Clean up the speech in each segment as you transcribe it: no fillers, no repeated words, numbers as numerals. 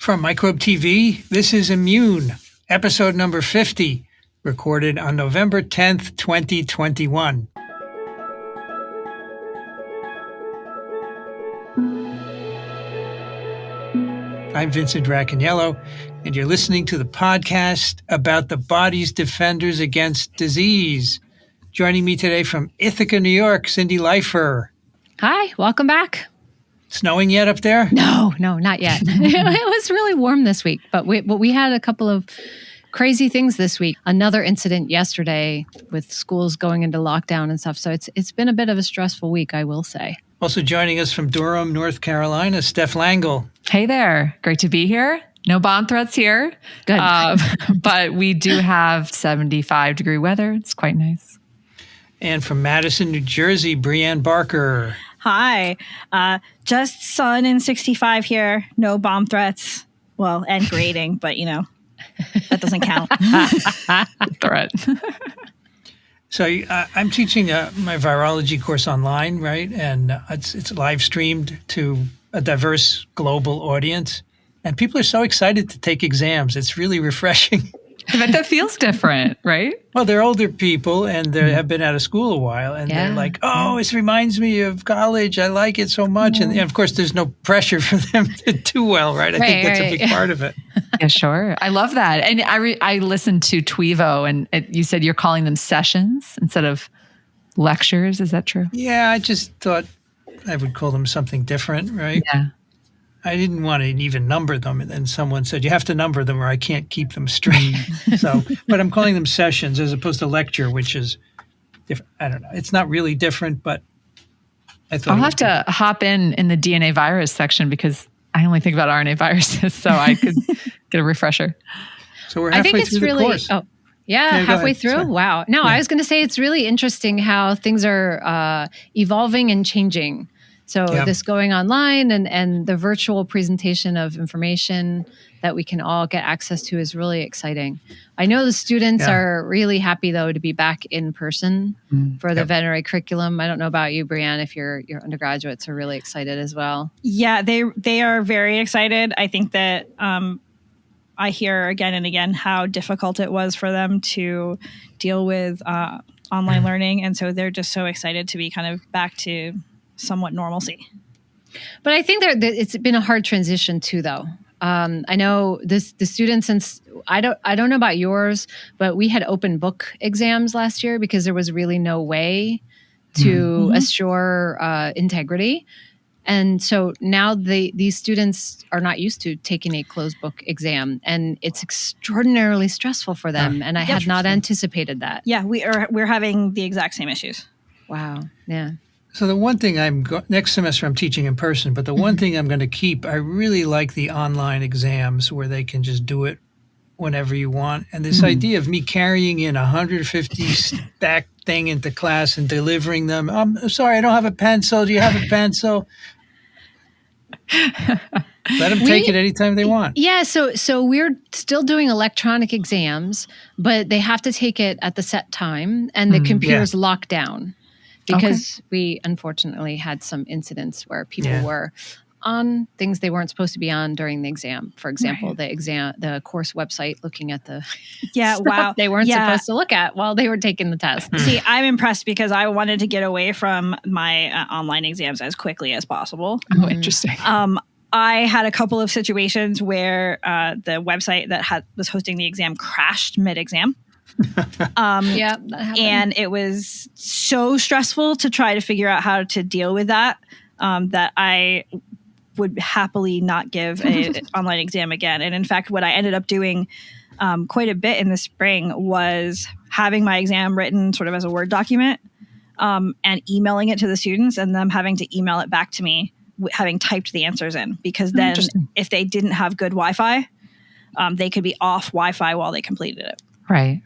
From Microbe TV, this is Immune, episode number 50, recorded on November 10th, 2021. I'm Vincent Racaniello, and you're listening to the podcast about the body's defenders against disease. Joining me today from Ithaca, New York, Cindy Leifer. Hi, welcome back. Snowing yet up there? No, not yet. It was really warm this week, but we had a couple of crazy things this week. Another incident yesterday with schools going into lockdown and stuff. So it's been a bit of a stressful week, I will say. Also joining us from Durham, North Carolina, Steph Langle. Hey there. Great to be here. No bomb threats here. Good. But we do have 75-degree weather. It's quite nice. And from Madison, New Jersey, Brianne Barker. Hi. Just sun and 65 here. No bomb threats. Well, and grading, but that doesn't count. Threat. So I'm teaching my virology course online, right? And it's live streamed to a diverse global audience. And people are so excited to take exams. It's really refreshing. But that feels different, right? Well, they're older people and they have been out of school a while. And they're like, oh, this reminds me of college. I like it so much. And of course, there's no pressure for them to do well, right? I think that's a big part of it. Yeah, sure. I love that. And I listened to Tweevo and you said you're calling them sessions instead of lectures. Is that true? Yeah, I just thought I would call them something different, right? Yeah. I didn't want to even number them. And then someone said, you have to number them or I can't keep them straight. But I'm calling them sessions as opposed to lecture, which is different. I don't know. It's not really different, but I thought I'll have to hop in the DNA virus section because I only think about RNA viruses, so I could get a refresher. So we're halfway through the course. Oh, yeah, halfway through. Sorry. Wow. No, I was going to say it's really interesting how things are evolving and changing. So this going online and the virtual presentation of information that we can all get access to is really exciting. I know the students are really happy, though, to be back in person for the veterinary curriculum. I don't know about you, Brianne, if your undergraduates are really excited as well. Yeah, they are very excited. I think that I hear again and again how difficult it was for them to deal with online learning. And so they're just so excited to be kind of back to somewhat normalcy. But I think it's been a hard transition too, though. I know the students, and I don't know about yours, but we had open book exams last year because there was really no way to assure integrity. And so now these students are not used to taking a closed book exam, and it's extraordinarily stressful for them. And I had not anticipated that. Yeah, we're having the exact same issues. Wow. Yeah. So the one thing next semester I'm teaching in person, but the one thing I'm going to keep, I really like the online exams where they can just do it whenever you want. And this idea of me carrying in 150 stack thing into class and delivering them. I'm sorry, I don't have a pencil. Do you have a pencil? Let them take it anytime they want. Yeah, so we're still doing electronic exams, but they have to take it at the set time and the computer's locked down. Because we unfortunately had some incidents where people were on things they weren't supposed to be on during the exam. For example, the course website, looking at the stuff they weren't supposed to look at while they were taking the test. See, I'm impressed because I wanted to get away from my online exams as quickly as possible. Oh, interesting. I had a couple of situations where the website that was hosting the exam crashed mid-exam. That happened. And it was so stressful to try to figure out how to deal with that that I would happily not give an online exam again. And in fact, what I ended up doing quite a bit in the spring was having my exam written sort of as a Word document and emailing it to the students and them having to email it back to me, having typed the answers in. Because then if they didn't have good Wi-Fi, they could be off Wi-Fi while they completed it. Right.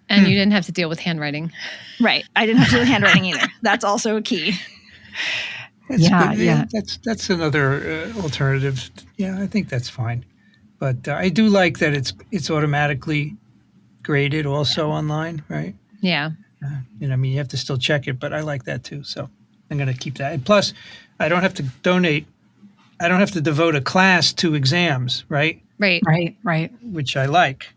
And you didn't have to deal with handwriting. Right. I didn't have to deal with handwriting either. That's also key. That's another alternative. Yeah, I think that's fine. But I do like that it's automatically graded also online, right? Yeah. You have to still check it, but I like that too. So I'm going to keep that. And plus, I don't have to donate I don't have to devote a class to exams, right? Right. Right. Which I like.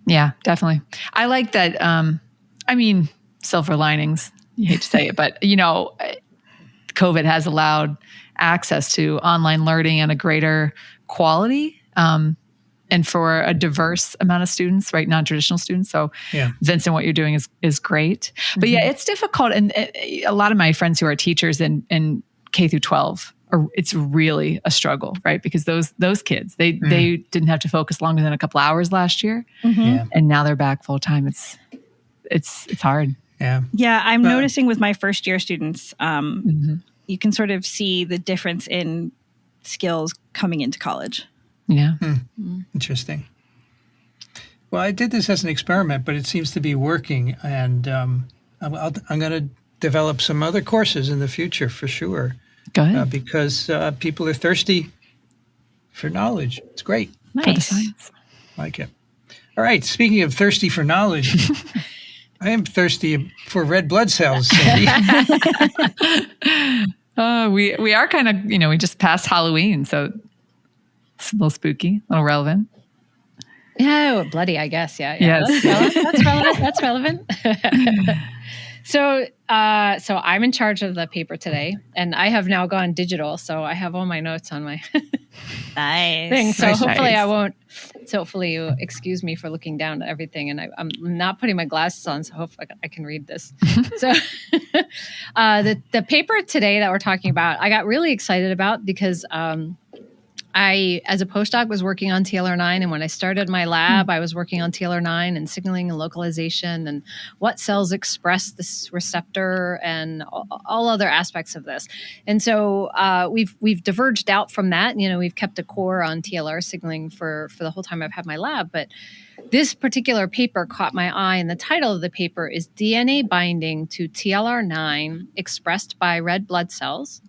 Yeah, definitely. I like that. I mean, silver linings. You hate to say it, but COVID has allowed access to online learning and a greater quality, and for a diverse amount of students, right? Non-traditional students. So, Yeah. Vincent, what you're doing is great. But yeah, it's difficult, and a lot of my friends who are teachers in K through 12. It's really a struggle, right? Because those kids, they didn't have to focus longer than a couple hours last year, Yeah. and now they're back full time. It's hard. Yeah. Yeah, I'm noticing with my first year students, Mm-hmm. you can sort of see the difference in skills coming into college. Yeah. Interesting. Well, I did this as an experiment, but it seems to be working, and I'm going to develop some other courses in the future for sure. Good. Because people are thirsty for knowledge. It's great. For the Nice. science. I like it. All right. Speaking of thirsty for knowledge, I am thirsty for red blood cells, Sandy. We are kind of, we just passed Halloween, so it's a little spooky, a little relevant. Yeah, bloody, I guess. Yeah. Yes. That's relevant. So I'm in charge of the paper today, and I have now gone digital, so I have all my notes on my Nice. thing. So Nice. hopefully I won't. So hopefully you excuse me for looking down at everything, and I'm not putting my glasses on, so hopefully I can read this. So the paper today that we're talking about, I got really excited about because I, as a postdoc, was working on TLR9, and when I started my lab, I was working on TLR9 and signaling and localization and what cells express this receptor and all other aspects of this. And so we've diverged out from that. We've kept a core on TLR signaling for the whole time I've had my lab, but this particular paper caught my eye, and the title of the paper is DNA binding to TLR9 expressed by red blood cells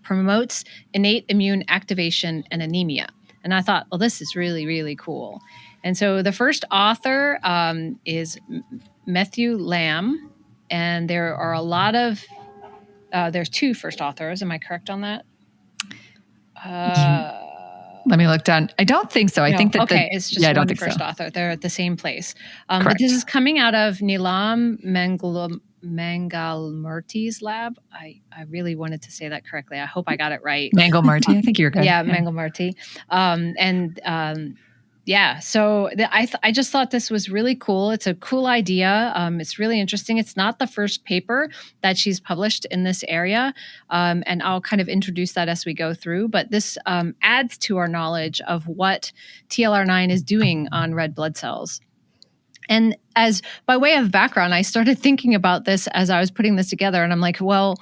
promotes innate immune activation and anemia. And I thought, well, this is really, really cool. And so the first author is Matthew Lamb, and there are a lot of, there's two first authors. Am I correct on that? Let me look down. I don't think so. I think that it's just one first author. They're at the same place. But this is coming out of Neelam Mangalmurty's lab. I really wanted to say that correctly. I hope I got it right. Mangalmurty. I think you're good. Yeah, Mangalmurty. So I just thought this was really cool. It's a cool idea. It's really interesting. It's not the first paper that she's published in this area, and I'll kind of introduce that as we go through. But this adds to our knowledge of what TLR9 is doing on red blood cells. And as by way of background, I started thinking about this as I was putting this together, and I'm like, well,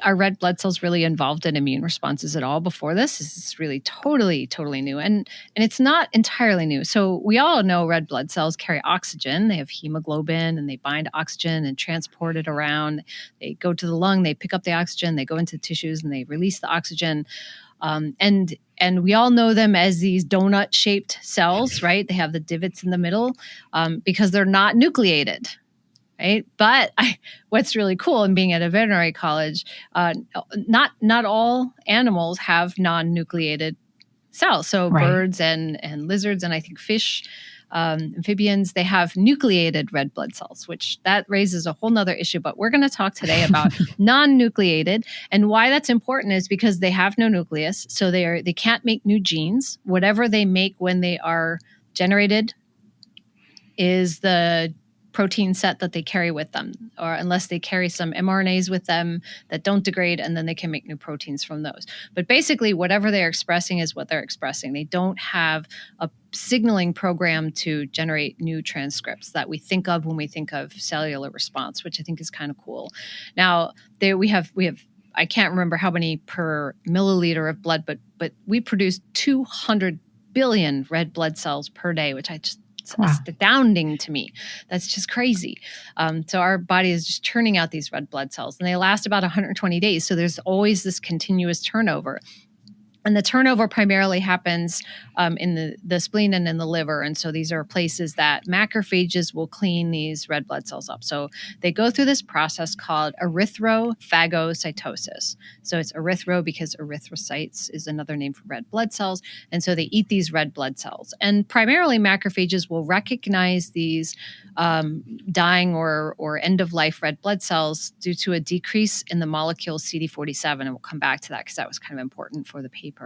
are red blood cells really involved in immune responses at all before this? This is really totally new. And it's not entirely new. So we all know red blood cells carry oxygen. They have hemoglobin and they bind oxygen and transport it around. They go to the lung, they pick up the oxygen, they go into tissues and they release the oxygen. And we all know them as these donut-shaped cells, right? They have the divots in the middle because they're not nucleated. Right. But what's really cool in being at a veterinary college, not all animals have non-nucleated cells. So birds and lizards and I think fish, amphibians, they have nucleated red blood cells, which that raises a whole nother issue. But we're going to talk today about non-nucleated, and why that's important is because they have no nucleus. So they can't make new genes. Whatever they make when they are generated is the protein set that they carry with them, or unless they carry some mRNAs with them that don't degrade, and then they can make new proteins from those. But basically, whatever they're expressing is what they're expressing. They don't have a signaling program to generate new transcripts that we think of when we think of cellular response, which I think is kind of cool. Now, we have I can't remember how many per milliliter of blood, but we produce 200 billion red blood cells per day, which it's astounding to me. That's just crazy. So our body is just churning out these red blood cells, and they last about 120 days. So there's always this continuous turnover. And the turnover primarily happens in the spleen and in the liver. And so these are places that macrophages will clean these red blood cells up. So they go through this process called erythrophagocytosis. So it's erythro because erythrocytes is another name for red blood cells. And so they eat these red blood cells. And primarily macrophages will recognize these dying or end-of-life red blood cells due to a decrease in the molecule CD47. And we'll come back to that because that was kind of important for the paper.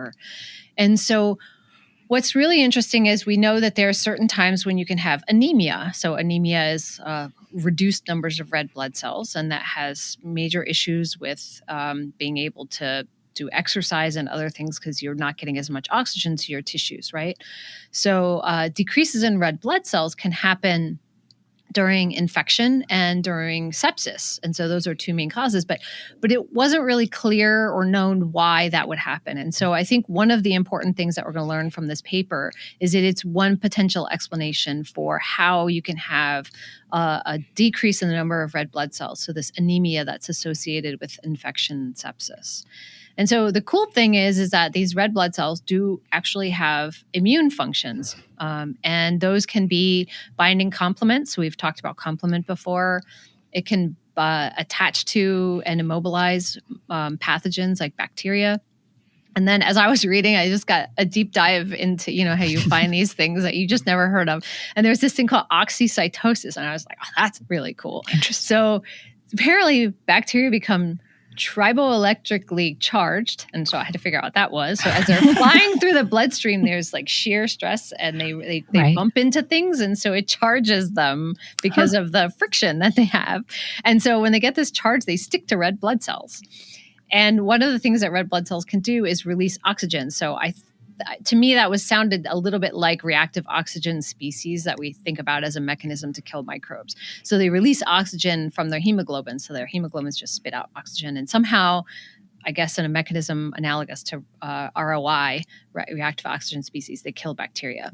And so what's really interesting is we know that there are certain times when you can have anemia. So anemia is reduced numbers of red blood cells, and that has major issues with being able to do exercise and other things because you're not getting as much oxygen to your tissues, right? So decreases in red blood cells can happen during infection and during sepsis. And so those are two main causes, but it wasn't really clear or known why that would happen. And so I think one of the important things that we're going to learn from this paper is that it's one potential explanation for how you can have a decrease in the number of red blood cells. So this anemia that's associated with infection and sepsis. And so the cool thing is that these red blood cells do actually have immune functions. And those can be binding complements. So we've talked about complement before. It can attach to and immobilize pathogens like bacteria. And then as I was reading, I just got a deep dive into, how you find these things that you just never heard of. And there's this thing called oxycytosis. And I was like, oh, that's really cool. Interesting. So apparently bacteria become triboelectrically charged. And so I had to figure out what that was. So as they're flying through the bloodstream, there's like shear stress and they Right. bump into things. And so it charges them because of the friction that they have. And so when they get this charge, they stick to red blood cells. And one of the things that red blood cells can do is release oxygen. So to me, that sounded a little bit like reactive oxygen species that we think about as a mechanism to kill microbes. So they release oxygen from their hemoglobin. So their hemoglobins just spit out oxygen. And somehow, I guess in a mechanism analogous to ROI, reactive oxygen species, they kill bacteria.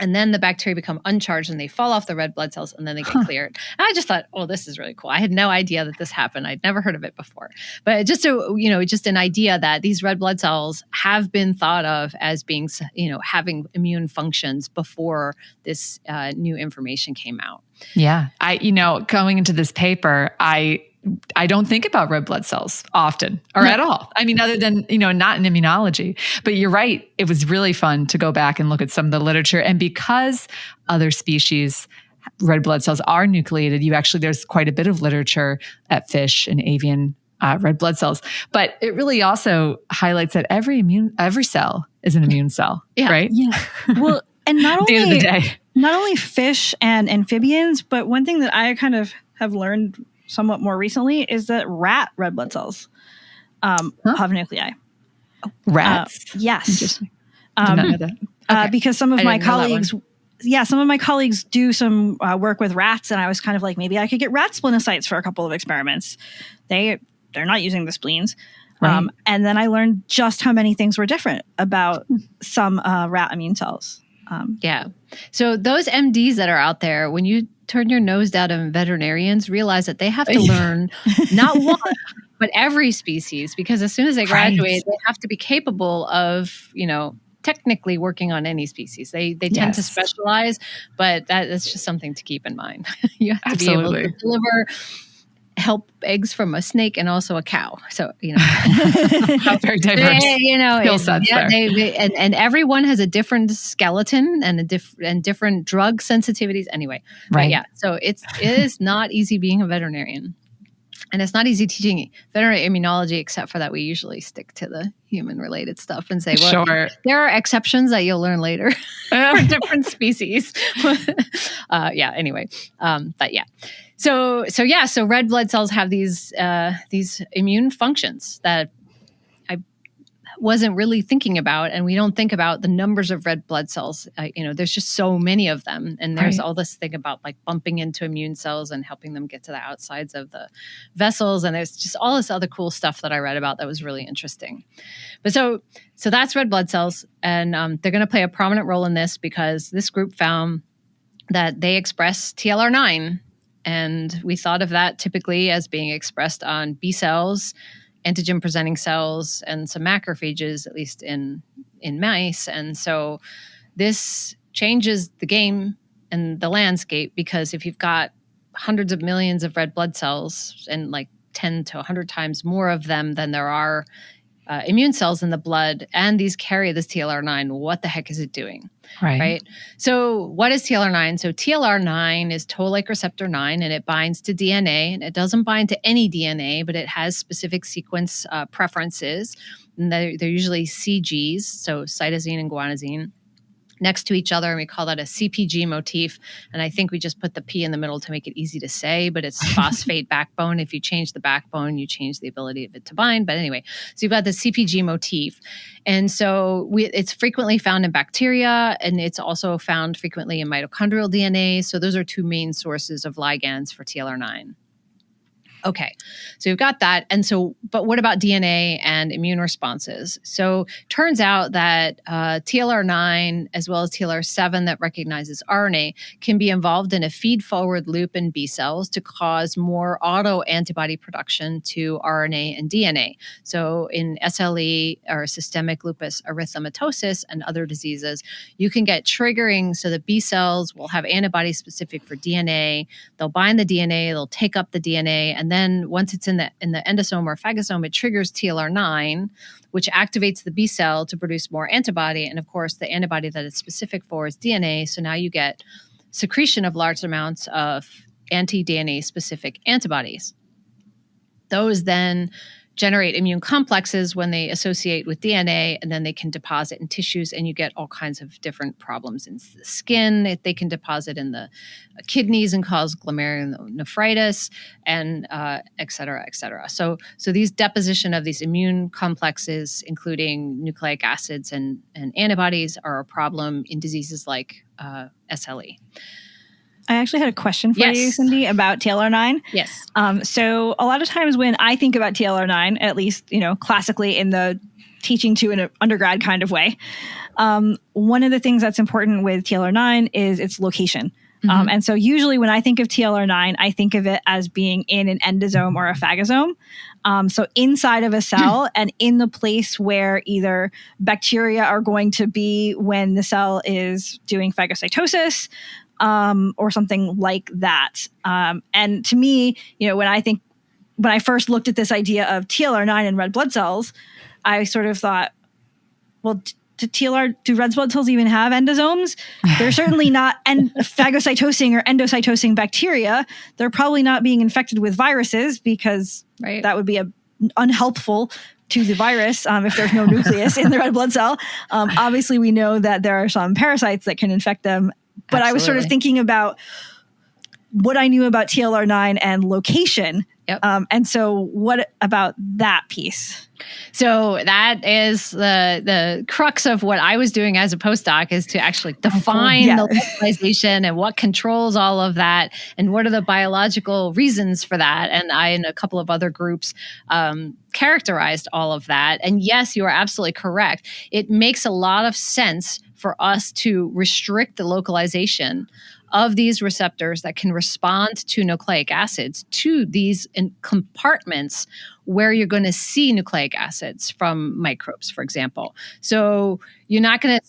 And then the bacteria become uncharged and they fall off the red blood cells and then they get cleared. And I just thought, oh, this is really cool. I had no idea that this happened. I'd never heard of it before. But just an idea that these red blood cells have been thought of as being, having immune functions before this new information came out. Yeah. Going into this paper, I don't think about red blood cells often or at all. I mean, other than, not in immunology, but you're right. It was really fun to go back and look at some of the literature. And because other species, red blood cells are nucleated, there's quite a bit of literature at fish and avian red blood cells, but it really also highlights that every cell is an immune cell, right? Yeah. Well, and At the end of the day. not only fish and amphibians, but one thing that I kind of have learned somewhat more recently is that rat red blood cells have nuclei. Rats? Yes. Interesting. Did not know that. Okay. Because some of my colleagues do some work with rats, and I was kind of like, maybe I could get rat splenocytes for a couple of experiments. They're not using the spleens. Right. And then I learned just how many things were different about some rat immune cells. Yeah. So those MDs that are out there, when you turn your nose down at veterinarians, realize that they have to learn not one, but every species, because as soon as they graduate, they have to be capable of, technically working on any species. They tend to specialize, but that's just something to keep in mind. You have to be able to deliver help eggs from a snake and also a cow. So, very diverse skill sets there. And everyone has a different skeleton and different drug sensitivities anyway. Right. But yeah, so it is not easy being a veterinarian. And it's not easy teaching veterinary immunology, except for that we usually stick to the human-related stuff and say, well, there are exceptions that you'll learn later for different species. Anyway. But yeah. So red blood cells have these immune functions that I wasn't really thinking about, and we don't think about the numbers of red blood cells. There's just so many of them, and there's all this thing about like bumping into immune cells and helping them get to the outsides of the vessels, and there's just all this other cool stuff that I read about that was really interesting. But so that's red blood cells, and they're going to play a prominent role in this because this group found that they express TLR9. And we thought of that typically as being expressed on B cells, antigen presenting cells and some macrophages, at least in mice. And so this changes the game and the landscape, because if you've got hundreds of millions of red blood cells and like 10 to 100 times more of them than there are immune cells in the blood, and these carry this TLR9, what the heck is it doing? Right. So what is TLR9? So TLR9 is toll-like receptor 9, and it binds to DNA, and it doesn't bind to any DNA, but it has specific sequence preferences. And they're usually CGs, so cytosine and guanosine, next to each other, and we call that a CPG motif. And I think we just put the P in the middle to make it easy to say, but it's phosphate backbone. If you change the backbone, you change the ability of it to bind. But anyway, so you've got the CPG motif. And so it's frequently found in bacteria, and it's also found frequently in mitochondrial DNA. So those are two main sources of ligands for TLR9. Okay, so you've got that. And so, but what about DNA and immune responses? So turns out that TLR9 as well as TLR7 that recognizes RNA can be involved in a feed-forward loop in B cells to cause more autoantibody production to RNA and DNA. So in SLE or systemic lupus erythematosus and other diseases, you can get triggering so that B cells will have antibodies specific for DNA. They'll bind the DNA, they'll take up the DNA, and then once it's in the endosome or phagosome, it triggers TLR9, which activates the B cell to produce more antibody. And of course, the antibody that it's specific for is DNA. So now you get secretion of large amounts of anti-DNA specific antibodies. Those then generate immune complexes when they associate with DNA, and then they can deposit in tissues, and you get all kinds of different problems in the skin. They can deposit in the kidneys and cause glomerulonephritis, and et cetera, et cetera. So these deposition of these immune complexes, including nucleic acids and antibodies, are a problem in diseases like SLE. I actually had a question for you, Cindy, about TLR9. Yes. So a lot of times when I think about TLR9, at least, classically in the teaching to an undergrad kind of way, one of the things that's important with TLR9 is its location. Mm-hmm. And so usually when I think of TLR9, I think of it as being in an endosome or a phagosome. So inside of a cell and in the place where either bacteria are going to be when the cell is doing phagocytosis, or something like that. And to me, when I first looked at this idea of TLR9 in red blood cells, I sort of thought, well, do red blood cells even have endosomes? They're certainly not phagocytosing or endocytosing bacteria. They're probably not being infected with viruses, because that would be unhelpful to the virus if there's no nucleus in the red blood cell. Obviously, we know that there are some parasites that can infect them. But Absolutely. I was sort of thinking about what I knew about TLR9 and location. Yep. And so what about that piece? So that is the crux of what I was doing as a postdoc, is to actually define the localization and what controls all of that, and what are the biological reasons for that. And I and a couple of other groups characterized all of that. And yes, you are absolutely correct. It makes a lot of sense for us to restrict the localization of these receptors that can respond to nucleic acids to these compartments where you're going to see nucleic acids from microbes, for example. So you're not going to,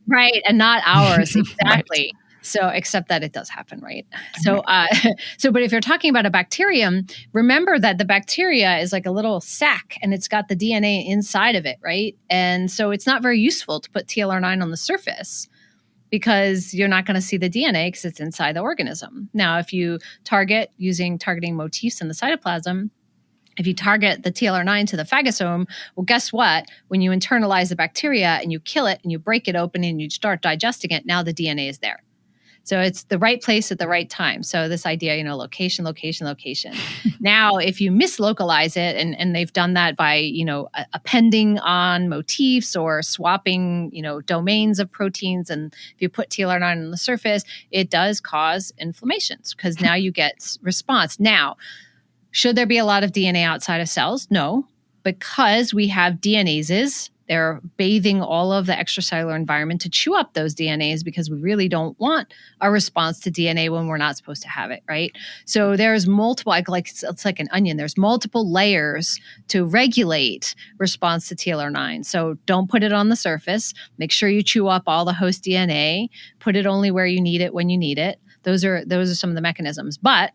right, and not ours, exactly. Right. So, except that it does happen, right? So, but if you're talking about a bacterium, remember that the bacteria is like a little sac, and it's got the DNA inside of it, right? And so it's not very useful to put TLR9 on the surface, because you're not going to see the DNA because it's inside the organism. Now, if you target using targeting motifs in the cytoplasm, if you target the TLR9 to the phagosome, well, guess what? When you internalize the bacteria and you kill it and you break it open and you start digesting it, now the DNA is there. So it's the right place at the right time. So this idea, location, location, location. Now, if you mislocalize it, and they've done that by, appending on motifs or swapping, domains of proteins. And if you put TLR9 on the surface, it does cause inflammations, because now you get response. Now, should there be a lot of DNA outside of cells? No, because we have DNases. They're bathing all of the extracellular environment to chew up those DNAs because we really don't want a response to DNA when we're not supposed to have it, right? So there's multiple, it's like an onion. There's multiple layers to regulate response to TLR9. So don't put it on the surface. Make sure you chew up all the host DNA. Put it only where you need it when you need it. Those are some of the mechanisms. But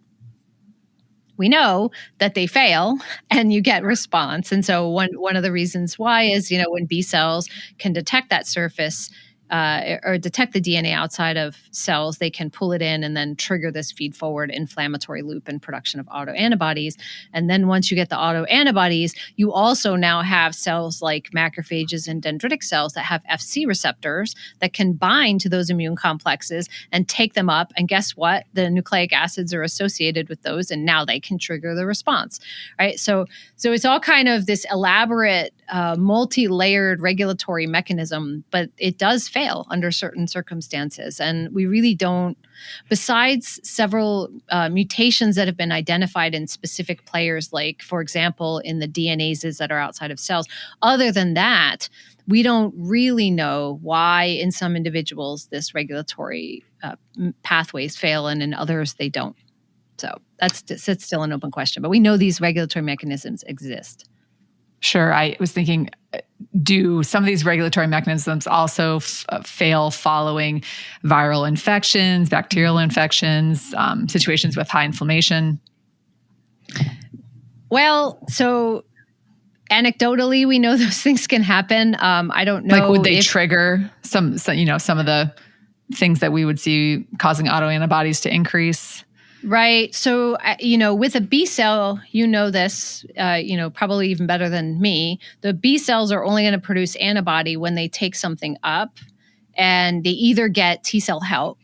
we know that they fail and you get response. And so one of the reasons why is, when B cells can detect that surface or detect the DNA outside of cells, they can pull it in and then trigger this feed forward inflammatory loop and production of autoantibodies. And then once you get the autoantibodies, you also now have cells like macrophages and dendritic cells that have FC receptors that can bind to those immune complexes and take them up. And guess what? The nucleic acids are associated with those, and now they can trigger the response, right? So it's all kind of this elaborate, multi-layered regulatory mechanism, but it does fail under certain circumstances. And we really don't, besides several mutations that have been identified in specific players, like, for example, in the DNases that are outside of cells, other than that, we don't really know why in some individuals this regulatory pathways fail and in others they don't. So that's still an open question. But we know these regulatory mechanisms exist. Sure. I was thinking, do some of these regulatory mechanisms also fail following viral infections, bacterial infections, situations with high inflammation? Well, so anecdotally, we know those things can happen. I don't know. Like, would they trigger some of the things that we would see causing autoantibodies to increase? Right. So, with a B cell, this, probably even better than me. The B cells are only going to produce antibody when they take something up, and they either get T cell help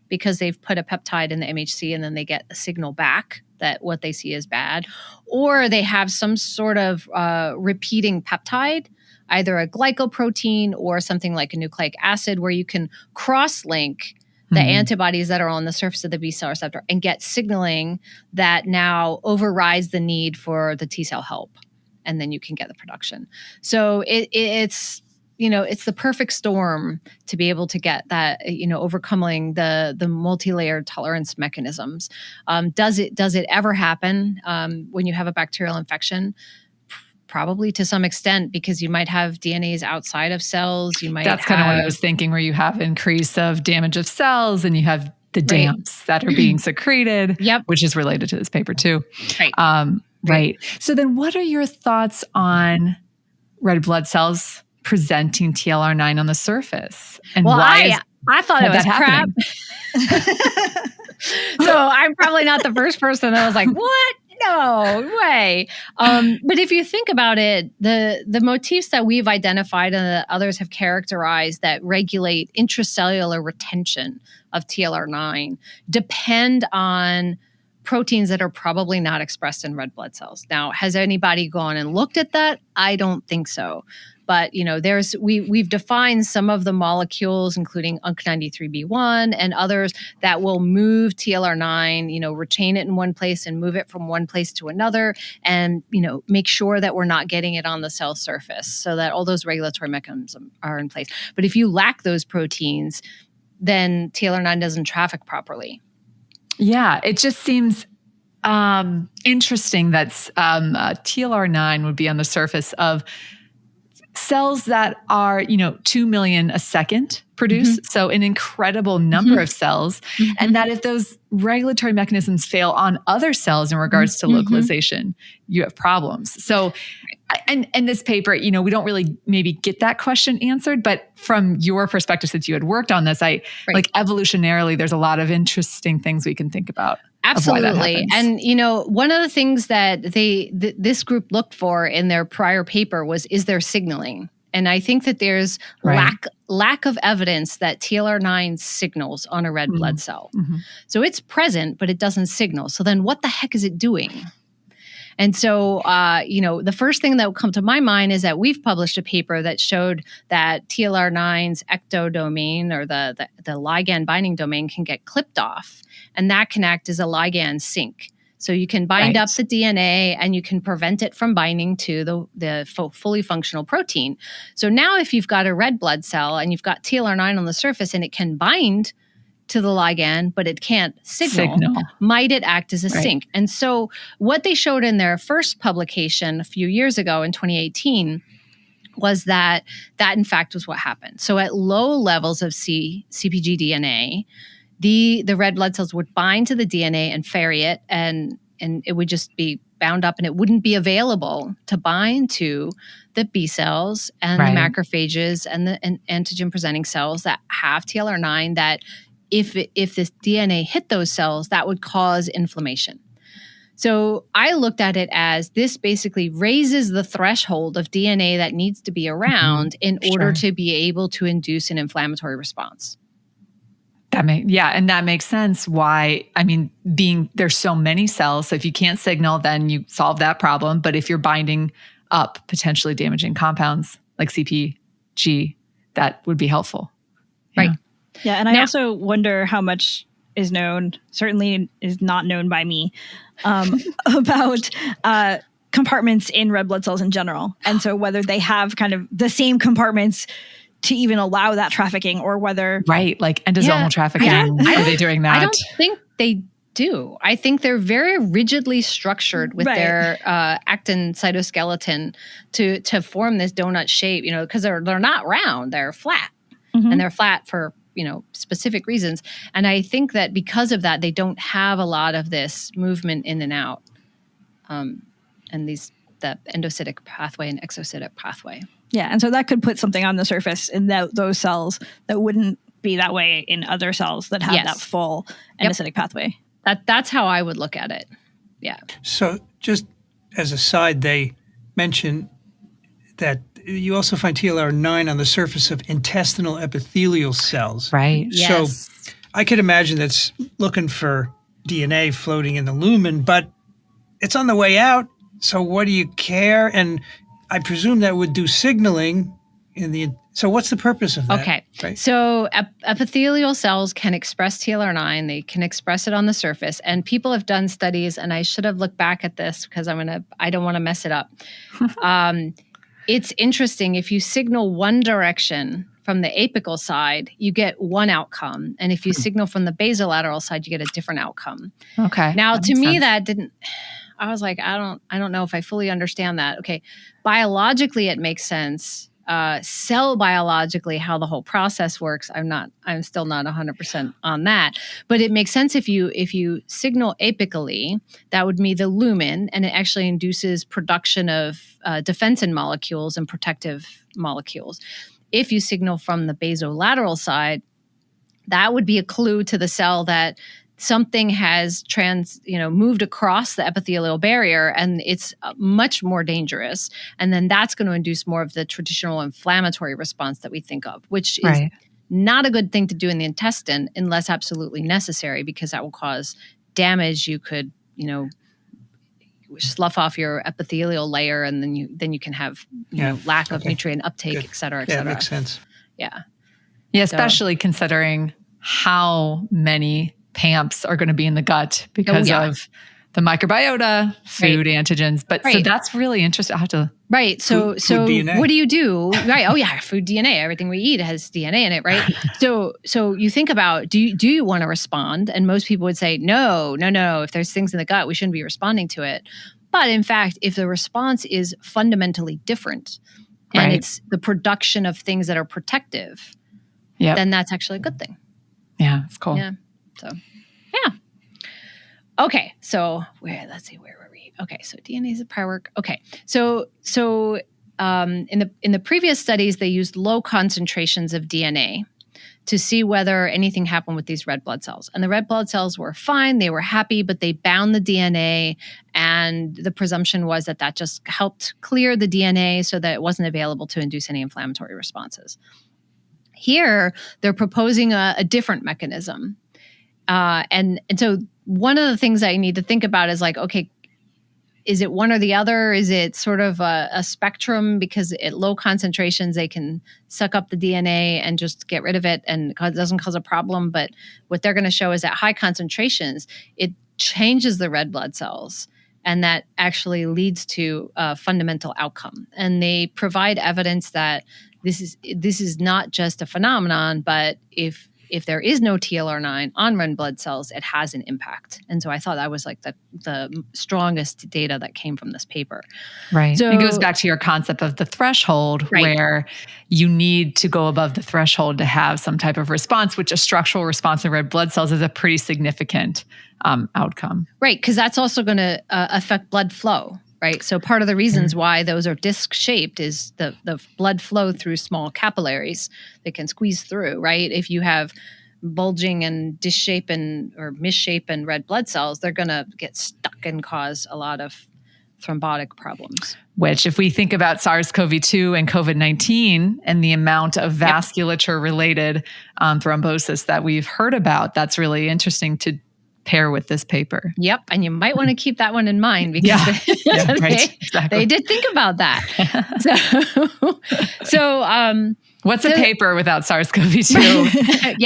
because they've put a peptide in the MHC and then they get a signal back that what they see is bad, or they have some sort of repeating peptide, either a glycoprotein or something like a nucleic acid, where you can cross-link the antibodies that are on the surface of the B cell receptor and get signaling that now overrides the need for the T cell help. And then you can get the production. So it's the perfect storm to be able to get that, overcoming the multi-layered tolerance mechanisms. Does it ever happen when you have a bacterial infection? Probably to some extent, because you might have DNAs outside of cells. That's kind of what I was thinking, where you have increase of damage of cells and you have the DAMPs that are being secreted, which is related to this paper too. Right. So then what are your thoughts on red blood cells presenting TLR9 on the surface? And I thought it was crap. So I'm probably not the first person that was like, what? No way. But if you think about it, the motifs that we've identified and that others have characterized that regulate intracellular retention of TLR9 depend on proteins that are probably not expressed in red blood cells. Now, has anybody gone and looked at that? I don't think so. But we've defined some of the molecules, including UNC93B1 and others, that will move TLR9, retain it in one place and move it from one place to another, and make sure that we're not getting it on the cell surface, so that all those regulatory mechanisms are in place. But if you lack those proteins, then TLR9 doesn't traffic properly. Yeah, it just seems interesting that TLR9 would be on the surface of cells that are, 2 million a second produce. So an incredible number of cells. And that if those regulatory mechanisms fail on other cells in regards to localization, you have problems. So, and this paper, we don't really maybe get that question answered, but from your perspective, since you had worked on this, like evolutionarily, there's a lot of interesting things we can think about. Absolutely. And, one of the things that this group looked for in their prior paper was, is there signaling? And I think that there's lack of evidence that TLR9 signals on a red blood cell. So it's present, but it doesn't signal. So then what the heck is it doing? And so, the first thing that would come to my mind is that we've published a paper that showed that TLR9's ectodomain, or the ligand binding domain, can get clipped off, and that can act as a ligand sink. So you can bind Right. up the DNA and you can prevent it from binding to the fully functional protein. So now if you've got a red blood cell and you've got TLR9 on the surface and it can bind to the ligand, but it can't signal. Might it act as a sink? And so what they showed in their first publication a few years ago in 2018 was that in fact was what happened. So at low levels of CpG DNA, the red blood cells would bind to the DNA and ferry it, and it would just be bound up and it wouldn't be available to bind to the B cells and the macrophages and the antigen presenting cells that have TLR9 that if this DNA hit those cells, that would cause inflammation. So I looked at it as this basically raises the threshold of DNA that needs to be around in order to be able to induce an inflammatory response. And that makes sense why, there's so many cells, so if you can't signal, then you solve that problem. But if you're binding up potentially damaging compounds like CpG, that would be helpful. Right. Yeah, and I also wonder how much is known, certainly is not known by me, about compartments in red blood cells in general. And so whether they have kind of the same compartments to even allow that trafficking, or whether... Right, like endosomal trafficking. Are they doing that? I don't think they do. I think they're very rigidly structured with their actin cytoskeleton to form this donut shape, because they're not round, they're flat. And they're flat for specific reasons. And I think that because of that, they don't have a lot of this movement in and out. And the endocytic pathway and exocytic pathway. Yeah. And so that could put something on the surface in those cells that wouldn't be that way in other cells that have that full endocytic pathway. That's how I would look at it. Yeah. So just as a side, they mention that you also find TLR9 on the surface of intestinal epithelial cells. Right. So I could imagine that's looking for DNA floating in the lumen, but it's on the way out. So what do you care? And I presume that would do signaling so what's the purpose of that? Okay. Right? So epithelial cells can express TLR9. They can express it on the surface. And people have done studies, and I should have looked back at this because I don't want to mess it up. It's interesting. If you signal one direction from the apical side, you get one outcome. And if you signal from the basolateral side, you get a different outcome. Okay. Now, to me, that didn't... I was like, I don't know if I fully understand that. Okay. Biologically, it makes sense. Cell biologically, how the whole process works, I'm still not 100% on that. But it makes sense if you signal apically, that would be the lumen, and it actually induces production of defensin molecules and protective molecules. If you signal from the basolateral side, that would be a clue to the cell that something has moved across the epithelial barrier, and it's much more dangerous. And then that's going to induce more of the traditional inflammatory response that we think of, which is not a good thing to do in the intestine unless absolutely necessary, because that will cause damage. You could, slough off your epithelial layer, and then you can have lack of nutrient uptake, et cetera, et cetera. Yeah, makes sense. Yeah. Yeah, especially considering how many PAMPs are going to be in the gut because of the microbiota, food antigens. But so that's really interesting. I have to... Right. So DNA. What do you do? Right. Oh yeah. Food DNA. Everything we eat has DNA in it. Right. So you think about, do you want to respond? And most people would say, no. If there's things in the gut, we shouldn't be responding to it. But in fact, if the response is fundamentally different and it's the production of things that are protective, then that's actually a good thing. Yeah. It's cool. Yeah. So, yeah. Okay. So let's see, where were we? Okay. So DNA is a prior work. Okay. So in the previous studies, they used low concentrations of DNA to see whether anything happened with these red blood cells. And the red blood cells were fine. They were happy, but they bound the DNA. And the presumption was that just helped clear the DNA so that it wasn't available to induce any inflammatory responses. Here, they're proposing a different mechanism. And so one of the things that you need to think about is like, okay, is it one or the other? Is it sort of a spectrum? Because at low concentrations, they can suck up the DNA and just get rid of it, and it doesn't cause a problem. But what they're going to show is at high concentrations, it changes the red blood cells. And that actually leads to a fundamental outcome. And they provide evidence that this is not just a phenomenon, but if there is no TLR9 on red blood cells, it has an impact. And so I thought that was like the strongest data that came from this paper. Right. So it goes back to your concept of the threshold, where you need to go above the threshold to have some type of response, which a structural response in red blood cells is a pretty significant outcome. Right. Because that's also going to affect blood flow. Right. So part of the reasons why those are disc shaped is the blood flow through small capillaries that can squeeze through. Right. If you have bulging and disshapen or misshapen red blood cells, they're going to get stuck and cause a lot of thrombotic problems. Which, if we think about SARS-CoV-2 and COVID-19 and the amount of vasculature-related thrombosis that we've heard about, that's really interesting to pair with this paper. Yep. And you might want to keep that one in mind because they did think about that. So what's a paper without SARS-CoV-2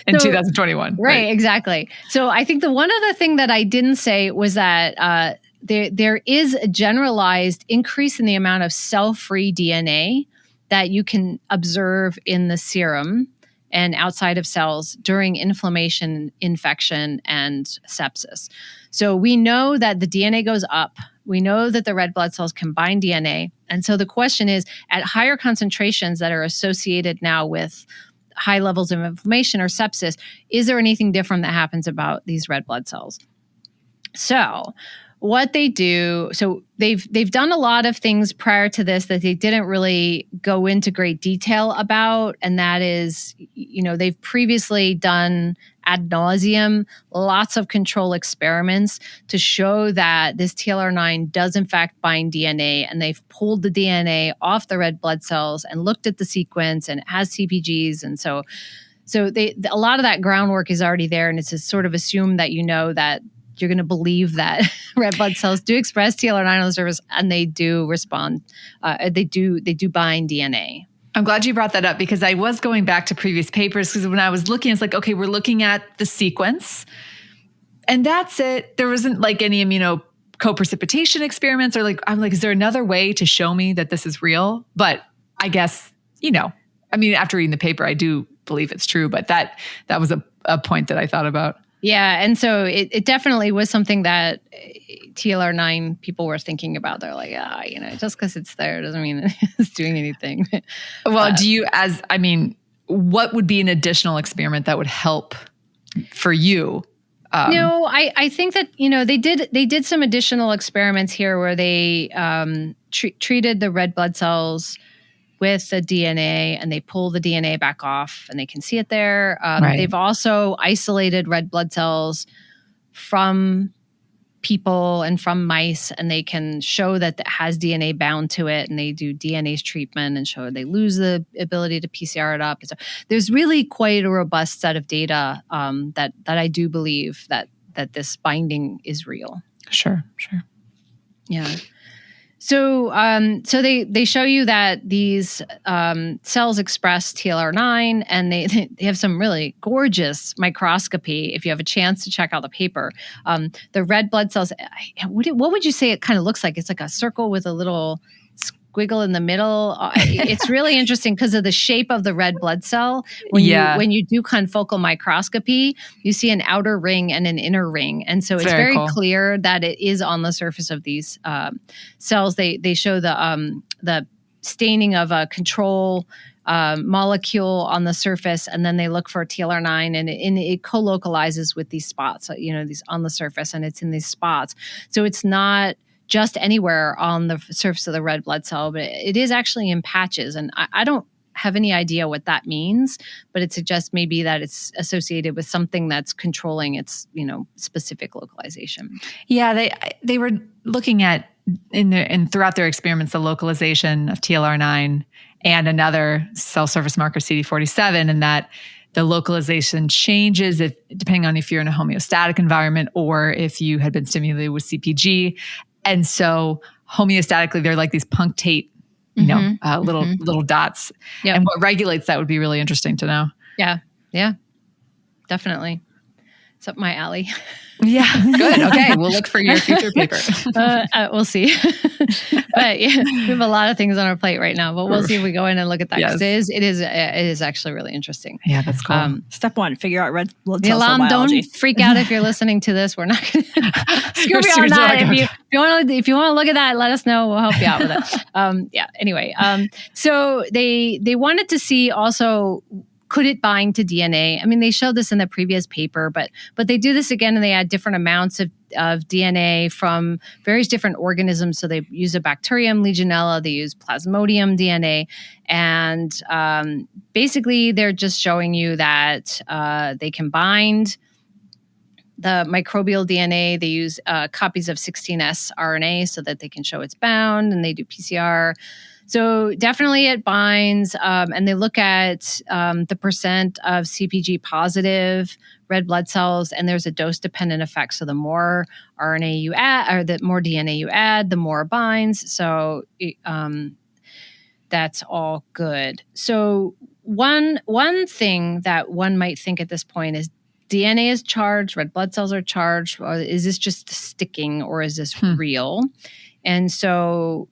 in 2021? Right, exactly. So I think the one other thing that I didn't say was that there is a generalized increase in the amount of cell-free DNA that you can observe in the serum and outside of cells during inflammation, infection, and sepsis. So we know that the DNA goes up. We know that the red blood cells can bind DNA. And so the question is, at higher concentrations that are associated now with high levels of inflammation or sepsis, is there anything different that happens about these red blood cells? So what they do, so they've done a lot of things prior to this that they didn't really go into great detail about, and that is, they've previously done ad nauseum lots of control experiments to show that this TLR9 does in fact bind DNA, and they've pulled the DNA off the red blood cells and looked at the sequence, and it has CPGs, and so a lot of that groundwork is already there, and it's just sort of assumed that that you're going to believe that red blood cells do express TLR9 on the surface, and they do respond. They do bind DNA. I'm glad you brought that up, because I was going back to previous papers, because when I was looking, it's like, okay, we're looking at the sequence and that's it. There wasn't like any co-precipitation experiments I'm like, is there another way to show me that this is real? But I guess, after reading the paper, I do believe it's true, but that was a point that I thought about. Yeah. And so it definitely was something that TLR9 people were thinking about. They're like, just because it's there doesn't mean it's doing anything. Well, what would be an additional experiment that would help for you? No, I think that, they did some additional experiments here where they treated the red blood cells with the DNA, and they pull the DNA back off, and they can see it there. They've also isolated red blood cells from people and from mice, and they can show that it has DNA bound to it, and they do DNA treatment and show they lose the ability to PCR it up. So there's really quite a robust set of data that I do believe that this binding is real. Sure. Yeah. So they show you that these cells express TLR9, and they have some really gorgeous microscopy. If you have a chance to check out the paper, the red blood cells, what would you say it kind of looks like? It's like a circle with a little squiggle in the middle. It's really interesting because of the shape of the red blood cell. When you do confocal microscopy, you see an outer ring and an inner ring, and so it's very cool. Clear that it is on the surface of these cells. They show the staining of a control molecule on the surface, and then they look for TLR9, and it co-localizes with these spots, these on the surface, and it's in these spots. So it's not just anywhere on the surface of the red blood cell, but it is actually in patches. And I don't have any idea what that means, but it suggests maybe that it's associated with something that's controlling its, specific localization. Yeah, they were looking at throughout their experiments the localization of TLR9 and another cell surface marker CD47, and that the localization changes depending on if you're in a homeostatic environment or if you had been stimulated with CPG. And so homeostatically, they're like these punctate, little dots. Yep. And what regulates that would be really interesting to know. Yeah, definitely. It's up my alley. Yeah, good. Okay, we'll look for your future paper. We'll see. But yeah, we have a lot of things on our plate right now, but we'll see if we go in and look at that. Yes. Because it is actually really interesting. Yeah, that's cool. Step 1, figure out red blood cell Milan, biology. don't freak out if you're listening to this. We're not going to screw me on that. If you want to look at that, let us know. We'll help you out with it. Anyway, so they wanted to see also, could it bind to DNA? I mean, they showed this in the previous paper, but they do this again, and they add different amounts of DNA from various different organisms. So they use a bacterium, Legionella, they use Plasmodium DNA, and basically they're just showing you that they can bind the microbial DNA. They use copies of 16S RNA so that they can show it's bound, and they do PCR. So definitely it binds, and they look at the percent of CpG positive red blood cells, and there's a dose-dependent effect. So the more RNA you add, or the more DNA you add, the more it binds. So that's all good. So one thing that one might think at this point is DNA is charged, red blood cells are charged, or is this just sticking, or is this real? And so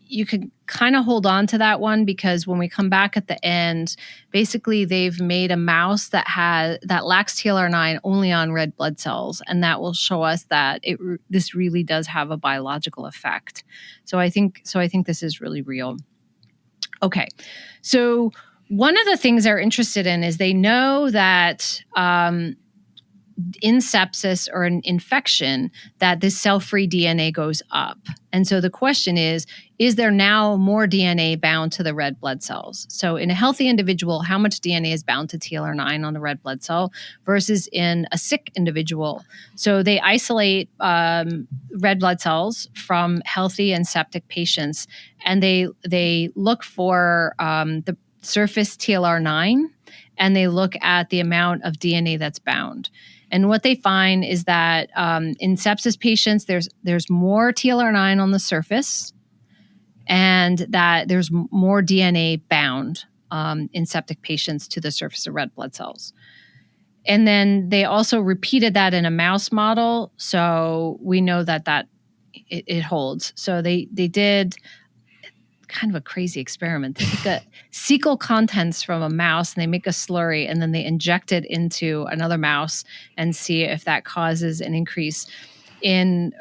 you could kind of hold on to that one, because when we come back at the end, basically they've made a mouse that lacks TLR9 only on red blood cells, and that will show us that this really does have a biological effect. So I think this is really real. Okay, so one of the things they're interested in is they know that in sepsis or an infection, that this cell-free DNA goes up. And so the question is there now more DNA bound to the red blood cells? So in a healthy individual, how much DNA is bound to TLR9 on the red blood cell versus in a sick individual? So they isolate red blood cells from healthy and septic patients, and they look for the surface TLR9, and they look at the amount of DNA that's bound. And what they find is that in sepsis patients, there's more TLR9 on the surface, and that there's more DNA bound in septic patients to the surface of red blood cells. And then they also repeated that in a mouse model, so we know that it holds. So they did kind of a crazy experiment. They take fecal contents from a mouse, and they make a slurry, and then they inject it into another mouse and see if that causes an increase in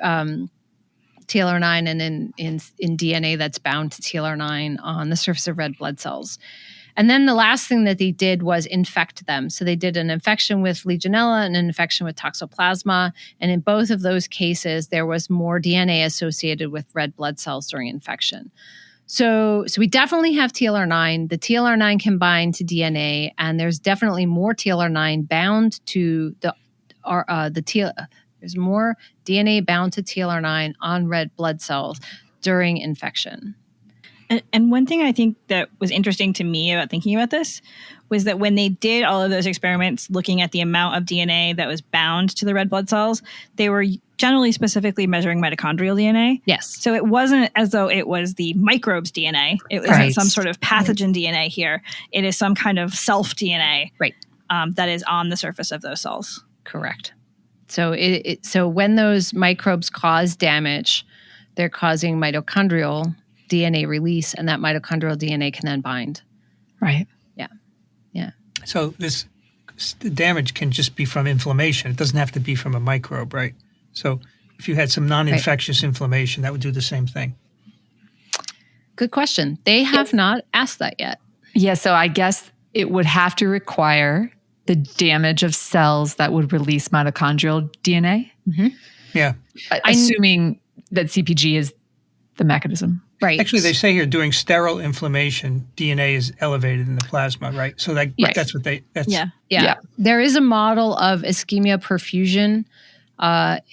TLR9 and in DNA that's bound to TLR9 on the surface of red blood cells. And then the last thing that they did was infect them. So they did an infection with Legionella and an infection with Toxoplasma. And in both of those cases, there was more DNA associated with red blood cells during infection. So we definitely have TLR9. The TLR9 can bind to DNA, and there's definitely more TLR9 bound to there's more DNA bound to TLR9 on red blood cells during infection. And one thing I think that was interesting to me about thinking about this was that when they did all of those experiments looking at the amount of DNA that was bound to the red blood cells, they were generally specifically measuring mitochondrial DNA. Yes. So it wasn't as though it was the microbes' DNA. It wasn't some sort of pathogen DNA here. It is some kind of self DNA that is on the surface of those cells. Correct. So so when those microbes cause damage, they're causing mitochondrial DNA release, and that mitochondrial DNA can then bind. Right. Yeah. So the damage can just be from inflammation. It doesn't have to be from a microbe, right? So if you had some non-infectious inflammation, that would do the same thing. Good question. They have not asked that yet. Yeah, so I guess it would have to require the damage of cells that would release mitochondrial DNA. Mm-hmm. Yeah. Assuming that CpG is the mechanism. Right. Actually, they say here during sterile inflammation, DNA is elevated in the plasma, right? So that's what Yeah. There is a model of ischemia perfusion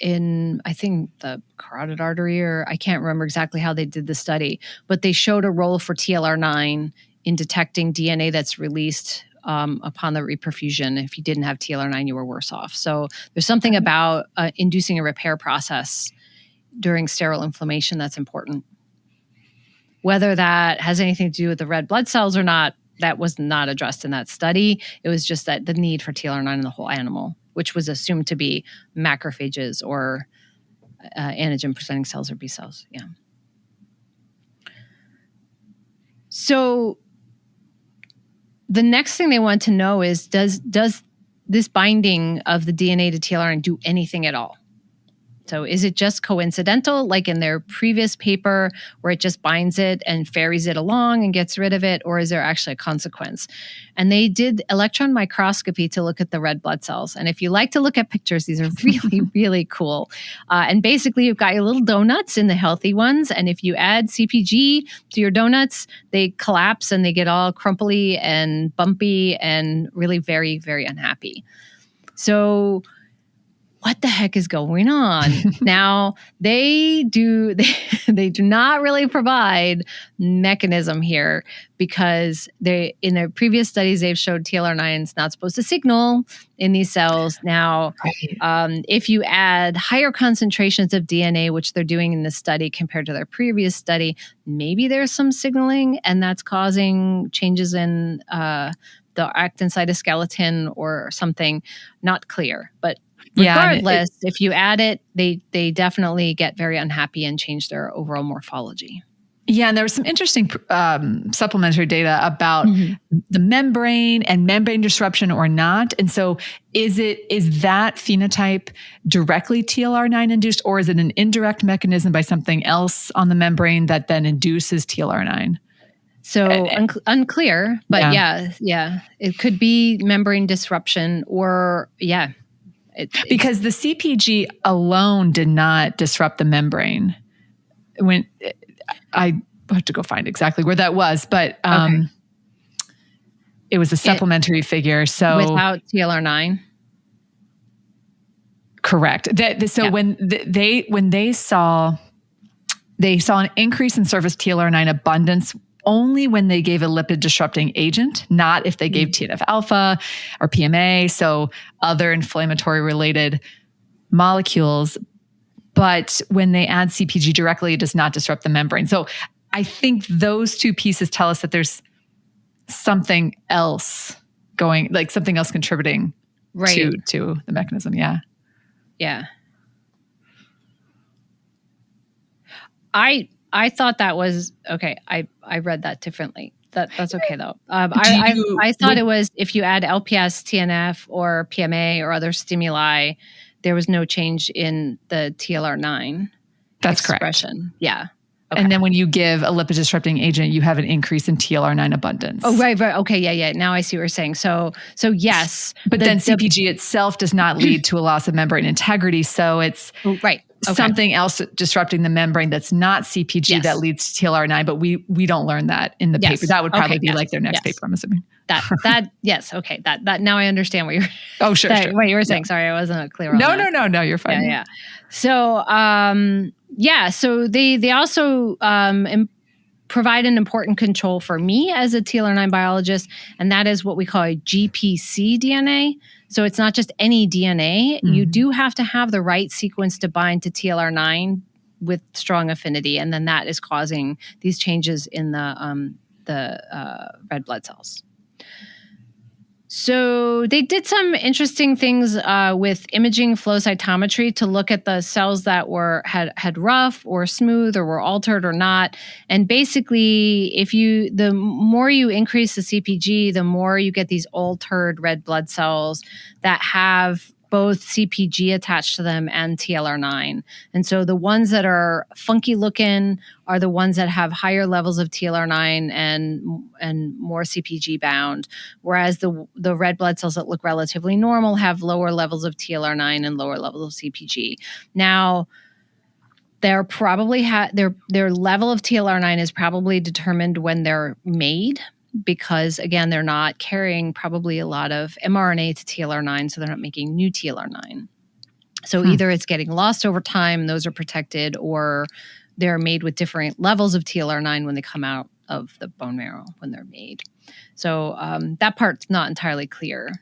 in, I think, the carotid artery, or I can't remember exactly how they did the study, but they showed a role for TLR9 in detecting DNA that's released upon the reperfusion. If you didn't have TLR9, you were worse off. So there's something about inducing a repair process during sterile inflammation that's important. Whether that has anything to do with the red blood cells or not, that was not addressed in that study. It was just that the need for TLR9 in the whole animal. which was assumed to be macrophages or antigen-presenting cells or B cells. Yeah. So the next thing they want to know is, does this binding of the DNA to TLR9 do anything at all? So is it just coincidental, like in their previous paper, where it just binds it and ferries it along and gets rid of it, or is there actually a consequence? And they did electron microscopy to look at the red blood cells. And if you like to look at pictures, these are really, really cool. And basically, you've got your little donuts in the healthy ones. And if you add CpG to your donuts, they collapse and they get all crumply and bumpy and really very, very unhappy. So what the heck is going on? Now, they do not really provide mechanism here, because in their previous studies, they've showed TLR9 is not supposed to signal in these cells. Now, if you add higher concentrations of DNA, which they're doing in this study compared to their previous study, maybe there's some signaling, and that's causing changes in the actin cytoskeleton or something. Not clear, but regardless, if you add it, they definitely get very unhappy and change their overall morphology. Yeah, and there was some interesting supplementary data about the membrane and membrane disruption or not. And so is that phenotype directly TLR9 induced, or is it an indirect mechanism by something else on the membrane that then induces TLR9? So unclear, but yeah, it could be membrane disruption or because the CpG alone did not disrupt the membrane. When I have to go find exactly where that was, but it was a supplementary figure. So without TLR9, correct. When they saw an increase in surface TLR9 abundance only when they gave a lipid disrupting agent, not if they gave TNF alpha or PMA, so other inflammatory related molecules. But when they add CpG directly, it does not disrupt the membrane. So I think those two pieces tell us that there's something else going, like something else contributing to the mechanism. Yeah. Yeah. I thought that was okay. I read that differently. That's okay though. I thought it was if you add LPS, TNF, or PMA or other stimuli, there was no change in the TLR9. That's expression. Correct. Yeah. Okay. And then when you give a lipid disrupting agent, you have an increase in TLR9 abundance. Oh, right. Okay. Yeah. Now I see what you're saying. So yes. But then CpG itself does not lead to a loss of membrane integrity. So it's something else disrupting the membrane that's not CpG that leads to TLR9. But we don't learn that in the paper. That would probably be like their next paper, I'm assuming. Yes. Okay. That now I understand what you're. Oh, sure. What you were saying. Sorry, I wasn't clear on that. No. You're fine. Yeah. So so they also provide an important control for me as a TLR9 biologist, and that is what we call a GPC DNA. So it's not just any DNA. Mm-hmm. You do have to have the right sequence to bind to TLR9 with strong affinity, and then that is causing these changes in the red blood cells. So they did some interesting things with imaging flow cytometry to look at the cells that had rough or smooth or were altered or not. And basically, the more you increase the CpG, the more you get these altered red blood cells that have both CpG attached to them and TLR9. And so the ones that are funky looking are the ones that have higher levels of TLR9 and more CpG bound, whereas the red blood cells that look relatively normal have lower levels of TLR9 and lower levels of CpG. Now, they're probably their level of TLR9 is probably determined when they're made, because again, they're not carrying probably a lot of mRNA to TLR9, so they're not making new TLR9. So either it's getting lost over time, those are protected, or they're made with different levels of TLR9 when they come out of the bone marrow when they're made. So that part's not entirely clear.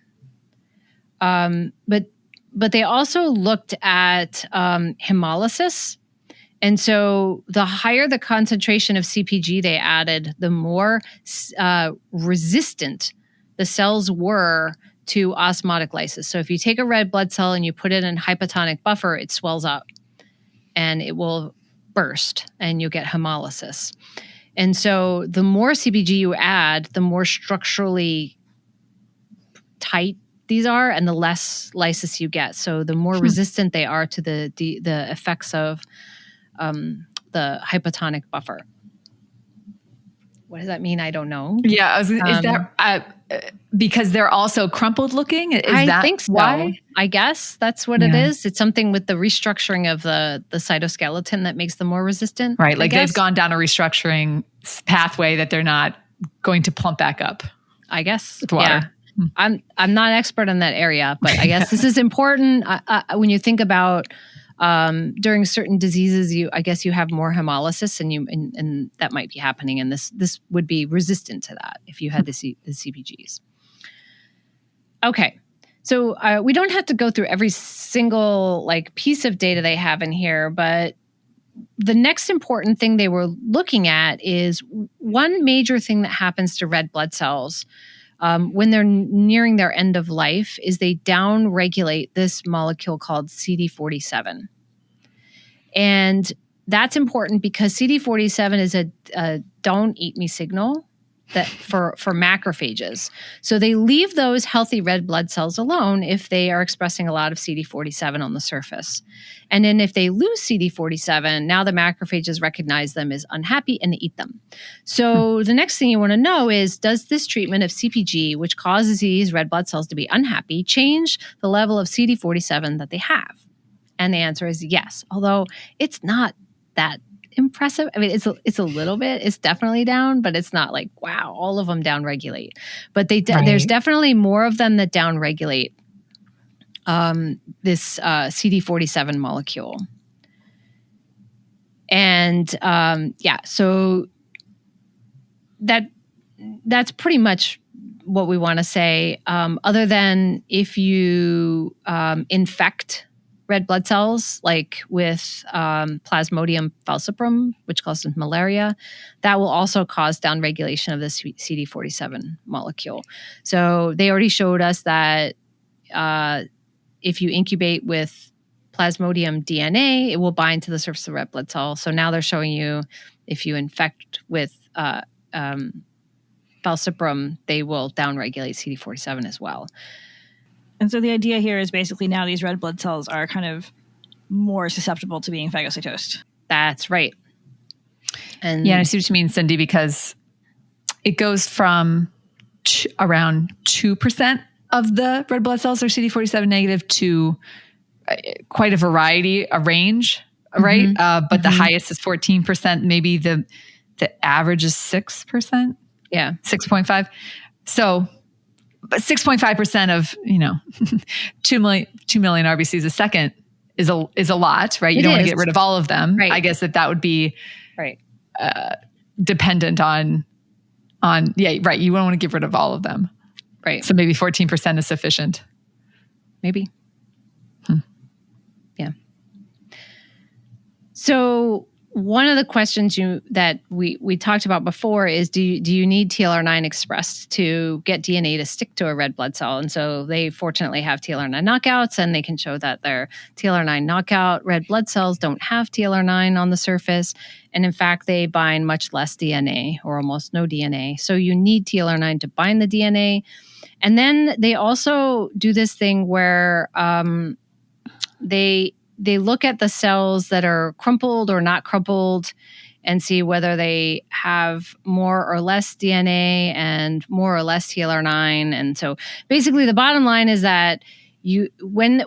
But they also looked at hemolysis. And so the higher the concentration of CpG they added, the more resistant the cells were to osmotic lysis. So if you take a red blood cell and you put it in hypotonic buffer, it swells up and it will burst and you'll get hemolysis. And so the more CpG you add, the more structurally tight these are and the less lysis you get. So the more resistant they are to the effects of the hypotonic buffer. What does that mean? I don't know. Yeah. Is that because they're also crumpled looking? I think so. Why? I guess that's what it is. It's something with the restructuring of the cytoskeleton that makes them more resistant. Right. Like they've gone down a restructuring pathway that they're not going to plump back up. I guess. With water. Yeah. I'm not expert in that area, but I guess this is important when you think about during certain diseases. I guess you have more hemolysis, and that might be happening, and this would be resistant to that if you had the CpGs. Okay, so we don't have to go through every single piece of data they have in here, but the next important thing they were looking at is one major thing that happens to red blood cells when they're nearing their end of life is they downregulate this molecule called CD47. And that's important because CD47 is a don't eat me signal that for macrophages. So they leave those healthy red blood cells alone if they are expressing a lot of CD47 on the surface. And then if they lose CD47, now the macrophages recognize them as unhappy and they eat them. So the next thing you want to know is, does this treatment of CpG, which causes these red blood cells to be unhappy, change the level of CD47 that they have? And the answer is yes, although it's not that impressive. I mean, it's a little bit. It's definitely down, but it's not like, wow, all of them downregulate. But there's definitely more of them that downregulate this CD47 molecule. And so that's pretty much what we want to say. Other than if you infect red blood cells, like with Plasmodium falciparum, which causes malaria, that will also cause downregulation of the CD47 molecule. So they already showed us that if you incubate with Plasmodium DNA, it will bind to the surface of the red blood cell. So now they're showing you if you infect with falciparum, they will downregulate CD47 as well. And so the idea here is basically now these red blood cells are kind of more susceptible to being phagocytosed. That's right. And I see what you mean, Cindy, because it goes from around 2% of the red blood cells are CD47 negative to quite a range, right? But the highest is 14%. Maybe the average is 6%. Yeah. 6.5. So, but 6.5% of, 2 million RBCs a second is a lot, right? You don't want to get rid of all of them. Right. I guess that would be right. Dependent on, right. You won't want to get rid of all of them. Right. So maybe 14% is sufficient. Maybe. Yeah. So one of the questions that we talked about before is, do you need TLR9 expressed to get DNA to stick to a red blood cell? And so they fortunately have TLR9 knockouts, and they can show that their TLR9 knockout red blood cells don't have TLR9 on the surface. And in fact, they bind much less DNA or almost no DNA. So you need TLR9 to bind the DNA. And then they also do this thing where they look at the cells that are crumpled or not crumpled and see whether they have more or less DNA and more or less TLR9. And so basically the bottom line is that when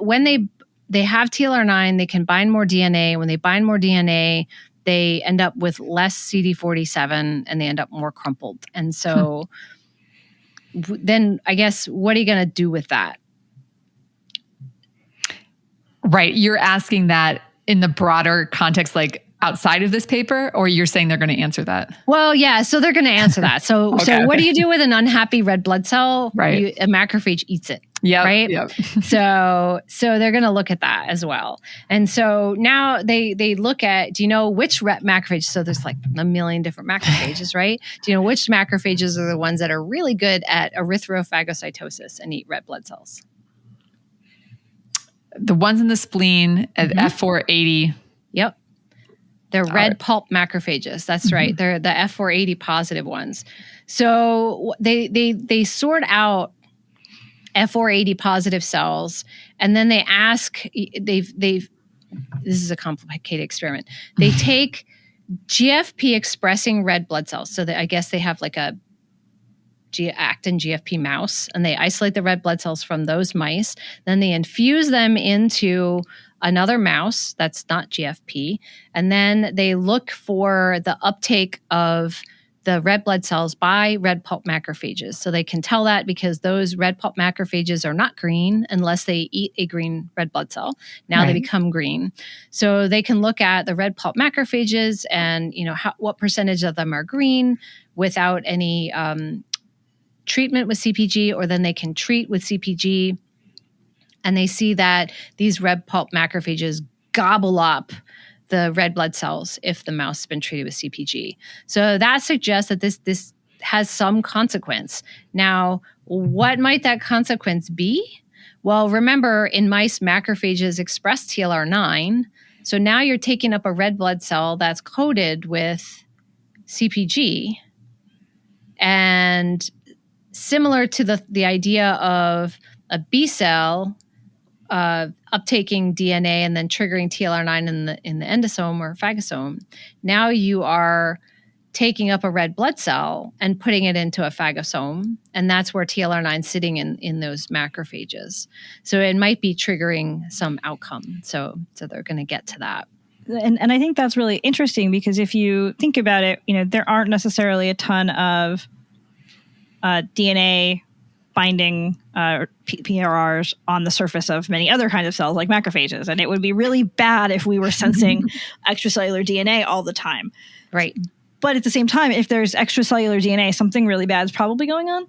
they have TLR9, they can bind more DNA. When they bind more DNA, they end up with less CD47 and they end up more crumpled. And so then I guess, what are you going to do with that? Right. You're asking that in the broader context, like outside of this paper, or you're saying they're going to answer that? Well, yeah. So they're going to answer that. So, what do you do with an unhappy red blood cell? Right. A macrophage eats it. Yeah. Right. Yep. So they're going to look at that as well. And so now they look at, do you know which macrophages? So there's like a million different macrophages, right? Do you know which macrophages are the ones that are really good at erythrophagocytosis and eat red blood cells? The ones in the spleen at F480. Yep. They're red pulp macrophages. That's right. They're the F480 positive ones. So they sort out F480 positive cells, and then they ask, this is a complicated experiment. They take GFP expressing red blood cells. So I guess they have like a actin GFP mouse, and they isolate the red blood cells from those mice. Then they infuse them into another mouse that's not GFP. And then they look for the uptake of the red blood cells by red pulp macrophages. So they can tell that because those red pulp macrophages are not green unless they eat a green red blood cell. Now they become green. So they can look at the red pulp macrophages and, what percentage of them are green without any treatment with CPG, or then they can treat with CPG. And they see that these red pulp macrophages gobble up the red blood cells if the mouse has been treated with CPG. So that suggests that this has some consequence. Now, what might that consequence be? Well, remember, in mice, macrophages express TLR9. So now you're taking up a red blood cell that's coated with CPG. And similar to the idea of a B cell uptaking DNA and then triggering TLR9 in the endosome or phagosome, now you are taking up a red blood cell and putting it into a phagosome, and that's where TLR9 is sitting in those macrophages. So it might be triggering some outcome. So they're going to get to that. And I think that's really interesting because if you think about it, there aren't necessarily a ton of DNA binding PRRs on the surface of many other kinds of cells like macrophages. And it would be really bad if we were sensing extracellular DNA all the time. Right. But at the same time, if there's extracellular DNA, something really bad is probably going on.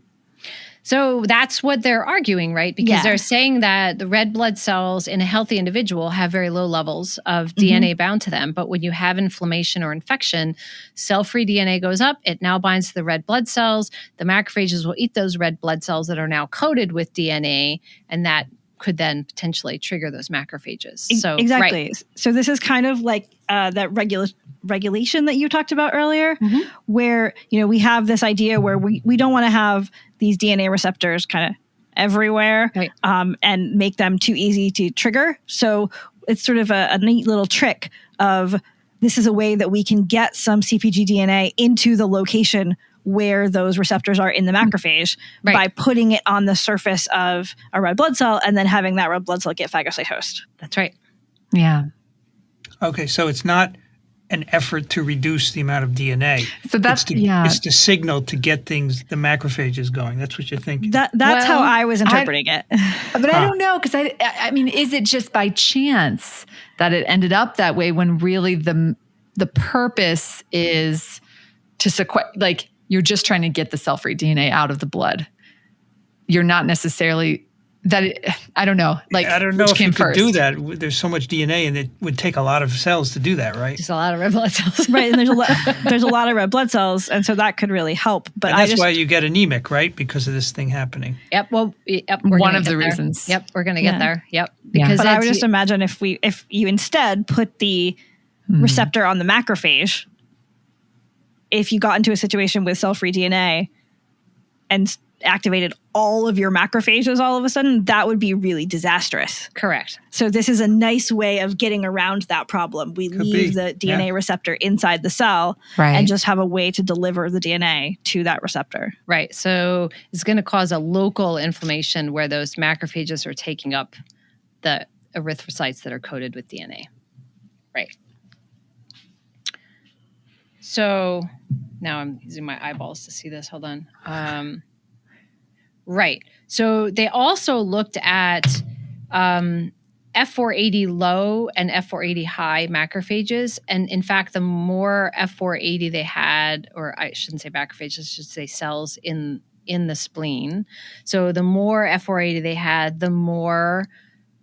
So that's what they're arguing, right? Because they're saying that the red blood cells in a healthy individual have very low levels of DNA bound to them. But when you have inflammation or infection, cell-free DNA goes up. It now binds to the red blood cells. The macrophages will eat those red blood cells that are now coated with DNA, and that could then potentially trigger those macrophages. So exactly. Right. So this is kind of like that regulation that you talked about earlier, where we have this idea where we don't want to have these DNA receptors kind of everywhere, and make them too easy to trigger. So it's sort of a neat little trick of this is a way that we can get some CpG DNA into the location where those receptors are in the macrophage by putting it on the surface of a red blood cell and then having that red blood cell get phagocytosed. That's right. Yeah. Okay, so it's not an effort to reduce the amount of DNA. So that's it's the signal to get the macrophages going. That's what you're thinking. That's how I was interpreting it. But I don't know, because I mean, is it just by chance that it ended up that way when really the purpose is to like you're just trying to get the cell-free DNA out of the blood. You're not necessarily I don't know. Like, I don't know if you could first. do that. There's so much DNA, and it would take a lot of cells to do that, right? Just a lot of red blood cells, right? And there's a lot of red blood cells, and so that could really help. But and that's why you get anemic, right? Because of this thing happening. Yep. Well, one of the reasons. Yep, we're going to get there. Yep. Because but I would just imagine if you instead put the receptor on the macrophage, if you got into a situation with cell-free DNA and activated all of your macrophages all of a sudden, that would be really disastrous. Correct. So this is a nice way of getting around that problem. We leave the DNA receptor inside the cell and just have a way to deliver the DNA to that receptor. Right. So it's going to cause a local inflammation where those macrophages are taking up the erythrocytes that are coated with DNA. Right. So now I'm using my eyeballs to see this. Hold on. Right. So they also looked at F480 low and F480 high macrophages. And in fact, the more F480 they had, or I shouldn't say macrophages, I should say cells in in the spleen. So the more F480 they had, the more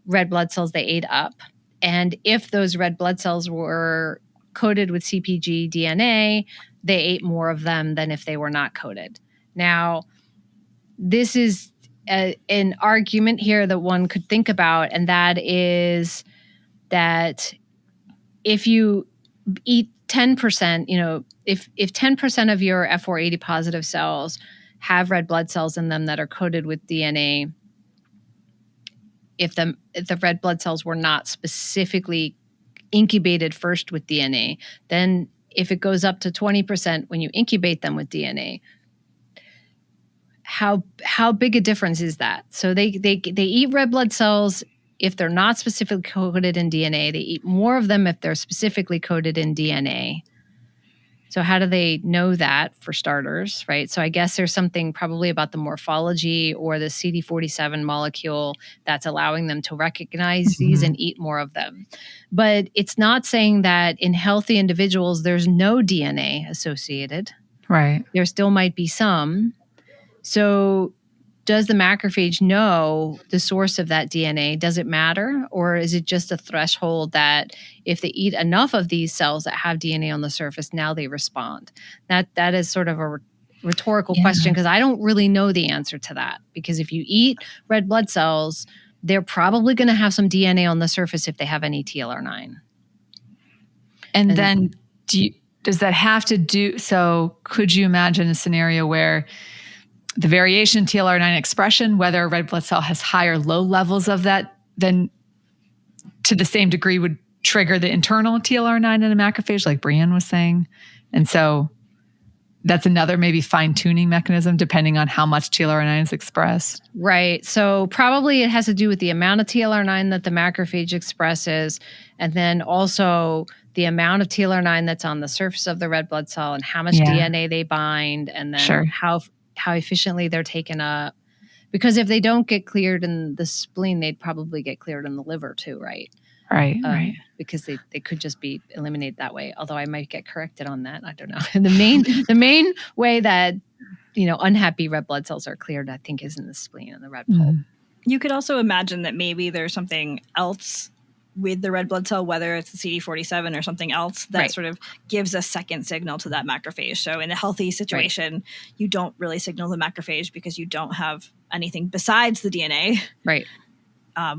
red blood cells they ate up. And if those red blood cells were coated with CpG DNA, they ate more of them than if they were not coated. Now, this is an argument here that one could think about, and that is that if you eat 10%, if 10% of your F480 positive cells have red blood cells in them that are coated with DNA, if the red blood cells were not specifically incubated first with DNA, then if it goes up to 20% when you incubate them with DNA, how big a difference is that? So they eat red blood cells if they're not specifically coded in DNA. They eat more of them if they're specifically coded in DNA. So how do they know that, for starters, right? So I guess there's something probably about the morphology or the CD47 molecule that's allowing them to recognize these and eat more of them. But it's not saying that in healthy individuals, there's no DNA associated. Right. There still might be some. So does the macrophage know the source of that DNA? Does it matter? Or is it just a threshold that if they eat enough of these cells that have DNA on the surface, now they respond? That is sort of a rhetorical question, because I don't really know the answer to that. Because if you eat red blood cells, they're probably going to have some DNA on the surface if they have any TLR9. And then does that have to do, so could you imagine a scenario where the variation in TLR9 expression, whether a red blood cell has high or low levels of that, then to the same degree would trigger the internal TLR9 in a macrophage, like Brianne was saying? And so that's another maybe fine-tuning mechanism depending on how much TLR9 is expressed. Right. So probably it has to do with the amount of TLR9 that the macrophage expresses, and then also the amount of TLR9 that's on the surface of the red blood cell and how much DNA they bind, and then how efficiently they're taken up. Because if they don't get cleared in the spleen, they'd probably get cleared in the liver too, right? Right. Because they could just be eliminated that way. Although I might get corrected on that. I don't know. The main way that unhappy red blood cells are cleared, I think, is in the spleen and the red pulp. You could also imagine that maybe there's something else with the red blood cell, whether it's the CD47 or something else, that sort of gives a second signal to that macrophage. So in a healthy situation, you don't really signal the macrophage because you don't have anything besides the DNA. Right.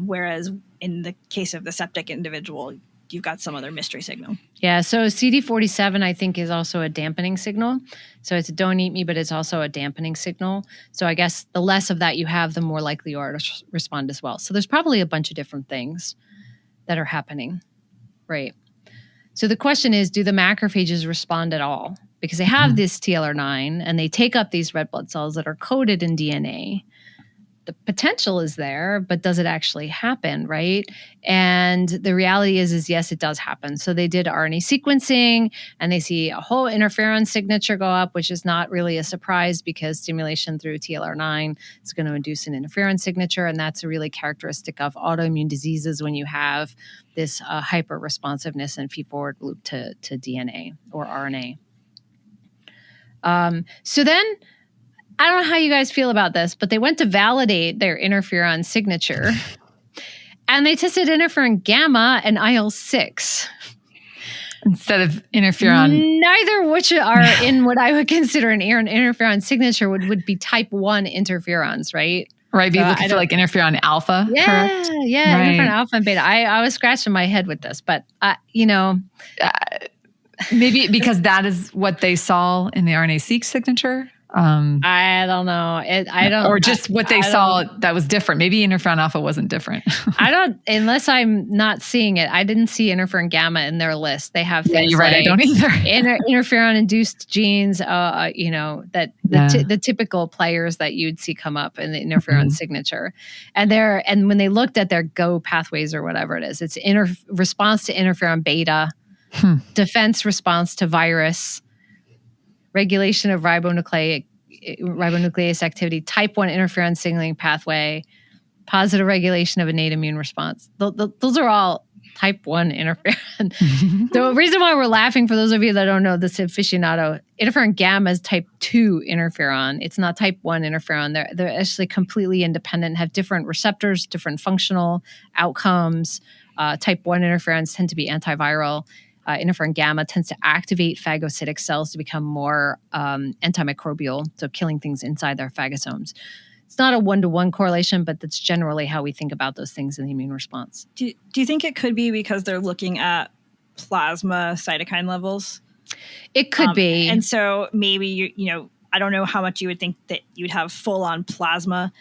Whereas in the case of the septic individual, you've got some other mystery signal. Yeah. So CD47, I think, is also a dampening signal. So it's a don't eat me, but it's also a dampening signal. So I guess the less of that you have, the more likely you are to respond as well. So there's probably a bunch of different things that are happening, right? So the question is, do the macrophages respond at all? Because they have this TLR9 and they take up these red blood cells that are coated in DNA. The potential is there, but does it actually happen, right? And the reality is yes, it does happen. So they did RNA sequencing and they see a whole interferon signature go up, which is not really a surprise because stimulation through TLR9 is going to induce an interferon signature. And that's really characteristic of autoimmune diseases when you have this hyper responsiveness and feed-forward loop to DNA or RNA. So then, I don't know how you guys feel about this, but they went to validate their interferon signature and they tested interferon gamma and IL-6. Instead of interferon. Neither which are in what I would consider an interferon signature would be type 1 interferons, right? Right, be looking for like interferon alpha, correct? Yeah, right. Interferon alpha and beta. I was scratching my head with this, but, maybe because that is what they saw in the RNA-seq signature. I don't know. Or just what they saw that was different. Maybe interferon alpha wasn't different. Unless I'm not seeing it. I didn't see interferon gamma in their list. They have things you're right. I don't either. Interferon-induced genes, the typical players that you'd see come up in the interferon signature. And when they looked at their GO pathways or whatever it is, it's response to interferon beta, defense response to virus, regulation of ribonuclease activity, type 1 interferon signaling pathway, positive regulation of innate immune response. Those are all type 1 interferon. The reason why we're laughing, for those of you that don't know, this aficionado, interferon gamma is type 2 interferon. It's not type 1 interferon. They're actually completely independent, have different receptors, different functional outcomes. Type 1 interferons tend to be antiviral. Interferon gamma tends to activate phagocytic cells to become more antimicrobial, so killing things inside their phagosomes. It's not a one-to-one correlation, but that's generally how we think about those things in the immune response. Do you think it could be because they're looking at plasma cytokine levels? It could be. And so maybe, I don't know how much you would think that you'd have full-on plasma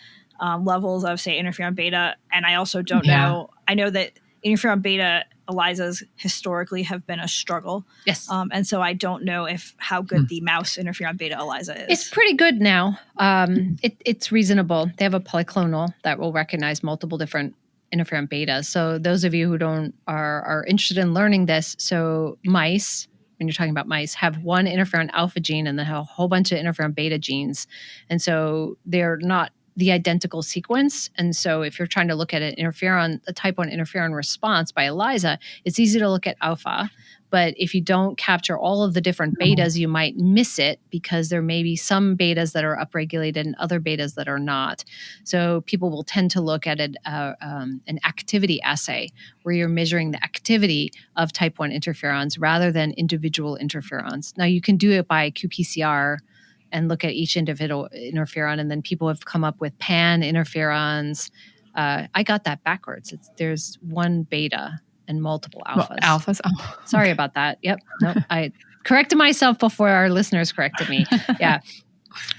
levels of, say, interferon beta. And I also don't know. I know that interferon beta ELISAs historically have been a struggle. Yes. And so I don't know how good the mouse interferon beta ELISA is. It's pretty good now. It's reasonable. They have a polyclonal that will recognize multiple different interferon betas. So those of you who are interested in learning this, so mice, when you're talking about mice, have one interferon alpha gene and then have a whole bunch of interferon beta genes. And so they're not the identical sequence. And so if you're trying to look at a type 1 interferon response by ELISA, it's easy to look at alpha. But if you don't capture all of the different betas, you might miss it because there may be some betas that are upregulated and other betas that are not. So people will tend to look at an activity assay where you're measuring the activity of type 1 interferons rather than individual interferons. Now, you can do it by qPCR and look at each individual interferon, and then people have come up with pan interferons. I got that backwards. There's one beta and multiple alphas. Alphas? Oh. Sorry about that. Yep. Nope. I corrected myself before our listeners corrected me. Yeah.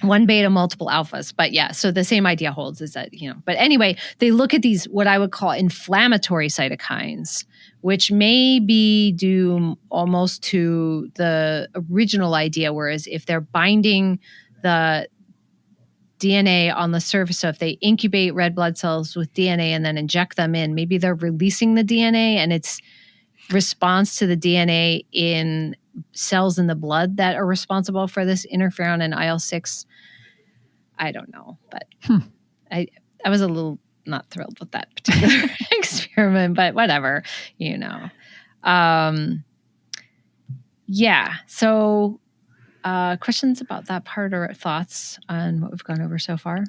One beta, multiple alphas. But yeah, so the same idea holds, is that, but anyway, they look at these, what I would call inflammatory cytokines, which may be due almost to the original idea. Whereas if they're binding the DNA on the surface, so if they incubate red blood cells with DNA and then inject them in, maybe they're releasing the DNA and it's response to the DNA in cells in the blood that are responsible for this interferon and IL-6. I don't know, but I was a little not thrilled with that particular experiment, but whatever, Yeah. So questions about that part or thoughts on what we've gone over so far?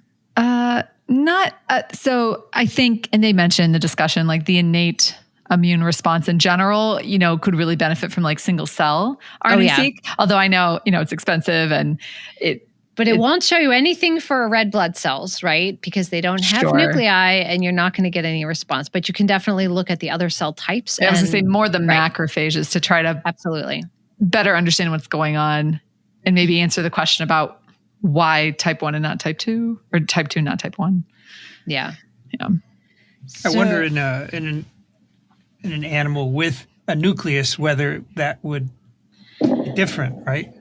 So I think, and they mentioned the discussion, like the innate immune response in general, could really benefit from like single cell RNA-seq. Although I know, it's expensive and it won't show you anything for red blood cells, right? Because they don't have nuclei and you're not going to get any response. But you can definitely look at the other cell types. I was going to say more the macrophages to try to absolutely better understand what's going on and maybe answer the question about why type 1 and not type 2 or type 2, not type 1. Yeah. Yeah. I wonder in an animal with a nucleus, whether that would be different, right?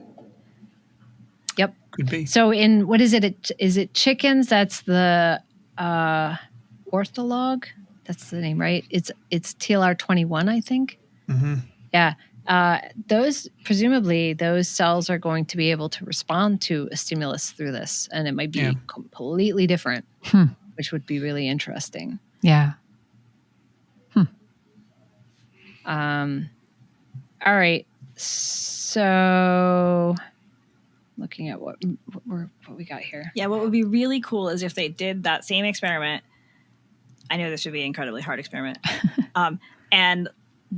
Yep. Could be. So in, what is it? Is it chickens? That's the ortholog. That's the name, right? It's TLR21, I think. Mm-hmm. Yeah. Presumably those cells are going to be able to respond to a stimulus through this, and it might be completely different, which would be really interesting. Yeah. All right. So looking at what we got here. Yeah, what would be really cool is if they did that same experiment. I know this would be an incredibly hard experiment. And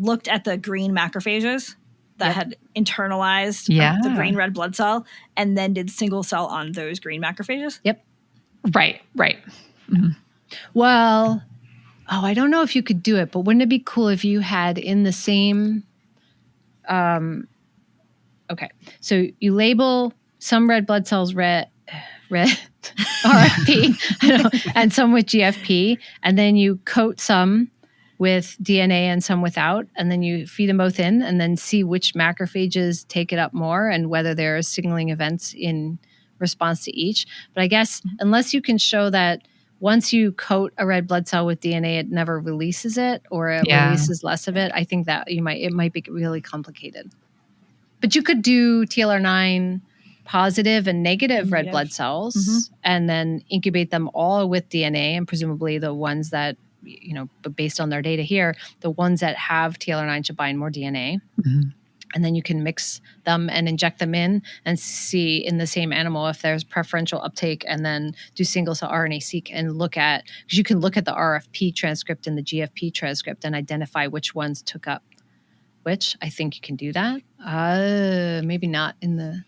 looked at the green macrophages that had internalized the green red blood cell and then did single cell on those green macrophages. Yep. Right. Mm-hmm. Well, I don't know if you could do it, but wouldn't it be cool if you had in the same... okay, so you label some red blood cells red RFP and some with GFP, and then you coat some with DNA and some without, and then you feed them both in and then see which macrophages take it up more and whether there are signaling events in response to each. But I guess unless you can show that once you coat a red blood cell with DNA, it never releases it or it releases less of it, I think that it might be really complicated. But you could do TLR9 positive and negative red blood cells and then incubate them all with DNA, and presumably the ones that but based on their data here, the ones that have TLR9 should bind more DNA. Mhm. And then you can mix them and inject them in and see in the same animal if there's preferential uptake, and then do single-cell RNA-seq and look at, because you can look at the RFP transcript and the GFP transcript and identify which ones took up which. I think you can do that. Maybe not in the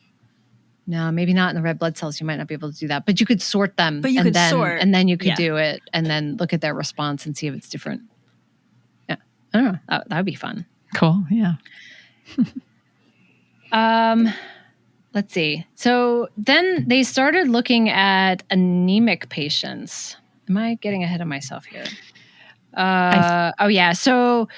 red blood cells. You might not be able to do that, but you could sort them. But you could sort. And then you could Yeah. do it and then look at their response and see if it's different. Yeah. I don't know. That would be fun. Cool. Yeah. Let's see. So then they started looking at anemic patients. Am I getting ahead of myself here? Oh yeah. So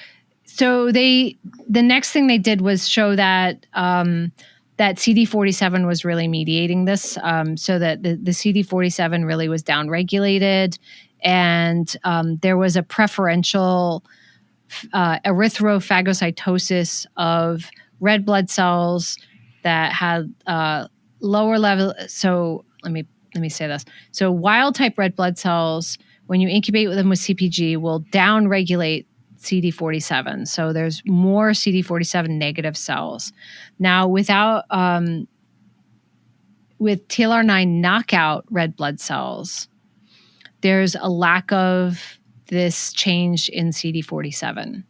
the next thing they did was show that that CD47 was really mediating this. So that the CD47 really was downregulated, and there was a preferential erythrophagocytosis of red blood cells that had lower level. So let me say this. So wild type red blood cells, when you incubate them with CpG, will downregulate CD47. So there's more CD47 negative cells. Now with TLR9 knockout red blood cells, there's a lack of this change in CD47,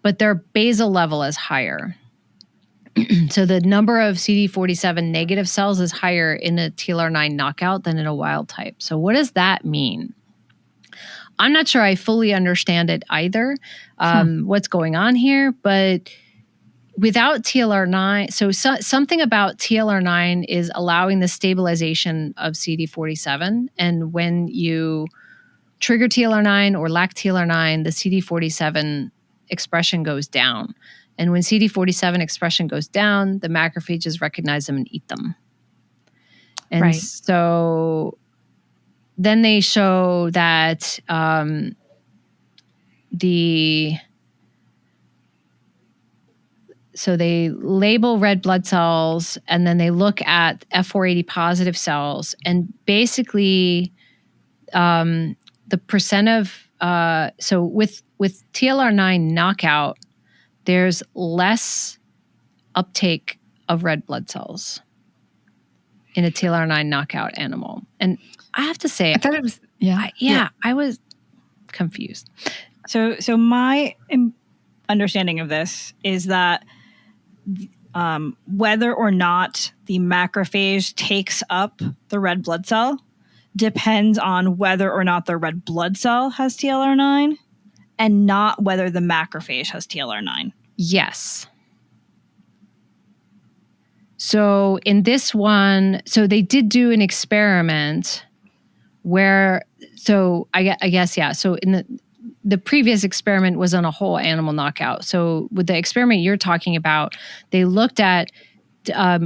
but their basal level is higher. So the number of CD47 negative cells is higher in a TLR9 knockout than in a wild type. So what does that mean? I'm not sure I fully understand it either, what's going on here, but without TLR9, so something about TLR9 is allowing the stabilization of CD47. And when you trigger TLR9 or lack TLR9, the CD47 expression goes down. And when CD47 expression goes down, the macrophages recognize them and eat them. And so then they show that so they label red blood cells, and then they look at F480 positive cells, and basically the percent of so with TLR9 knockout, there's less uptake of red blood cells in a TLR9 knockout animal. And I have to say, I thought it was, I was confused. So my understanding of this is that whether or not the macrophage takes up the red blood cell depends on whether or not the red blood cell has TLR9, and not whether the macrophage has TLR9. Yes. So in this one, so they did do an experiment where, so I guess, yeah. So in the previous experiment was on a whole animal knockout. So with the experiment you're talking about, they looked at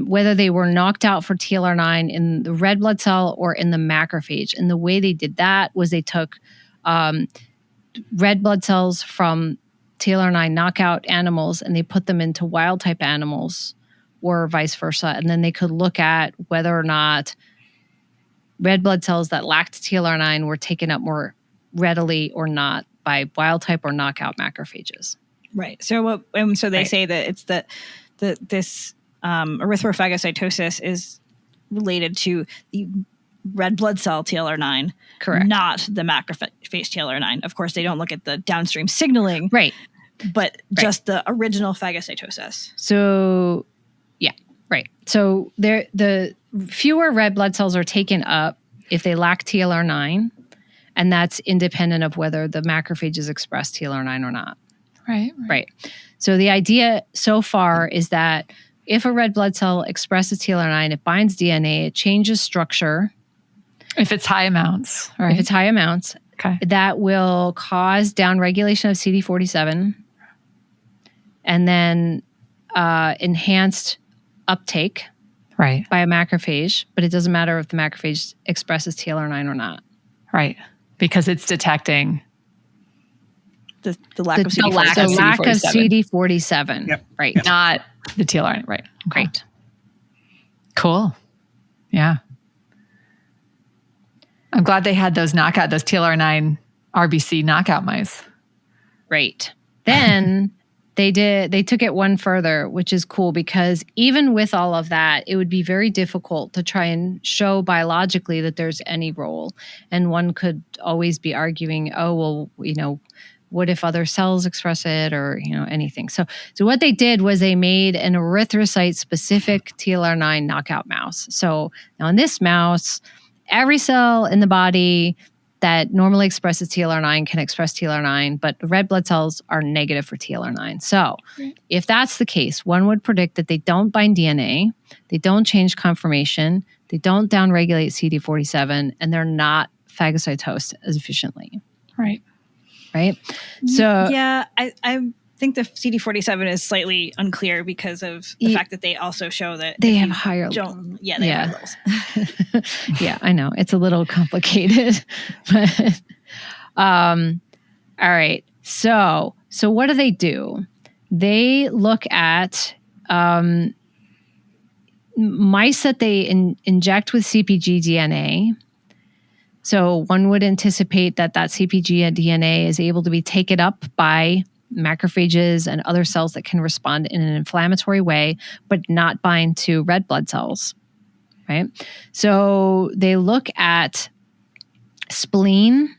whether they were knocked out for TLR9 in the red blood cell or in the macrophage. And the way they did that was they took red blood cells from TLR9 knockout animals and they put them into wild type animals, or vice versa. And then they could look at whether or not red blood cells that lacked TLR9 were taken up more readily or not by wild type or knockout macrophages. Right. So they say that it's this erythrophagocytosis is related to the red blood cell TLR9, correct? Not the macrophage TLR9. Of course, they don't look at the downstream signaling, right? But just the original phagocytosis. So, yeah, right. So the fewer red blood cells are taken up if they lack TLR9, and that's independent of whether the macrophages express TLR9 or not. Right. So the idea so far is that if a red blood cell expresses TLR9, it binds DNA, it changes structure. If it's high amounts, right? If it's high amounts, okay, that will cause downregulation of CD47 and then enhanced uptake by a macrophage. But it doesn't matter if the macrophage expresses TLR9 or not. Right. Because it's detecting the lack of CD47. The lack of CD47. Yep. Right. Yep. Not the TLR9. Right. Okay. Right. Cool. Yeah. I'm glad they had those TLR9 RBC knockout mice. Right. Then they took it one further, which is cool because even with all of that, it would be very difficult to try and show biologically that there's any role. And one could always be arguing, oh, well, what if other cells express it or, anything. So what they did was they made an erythrocyte-specific TLR9 knockout mouse. So now in this mouse, every cell in the body that normally expresses TLR9 can express TLR9, but red blood cells are negative for TLR9. So if that's the case, one would predict that they don't bind DNA, they don't change conformation, they don't downregulate CD47, and they're not phagocytosed as efficiently. Right. Right? So yeah, I think the CD47 is slightly unclear because of the fact that they also show that they have higher levels. Yeah, they have higher levels. Yeah, I know. It's a little complicated. But, all right. So what do? They look at mice that they inject with CpG DNA. So one would anticipate that CpG DNA is able to be taken up by macrophages and other cells that can respond in an inflammatory way, but not bind to red blood cells, right? So they look at spleen,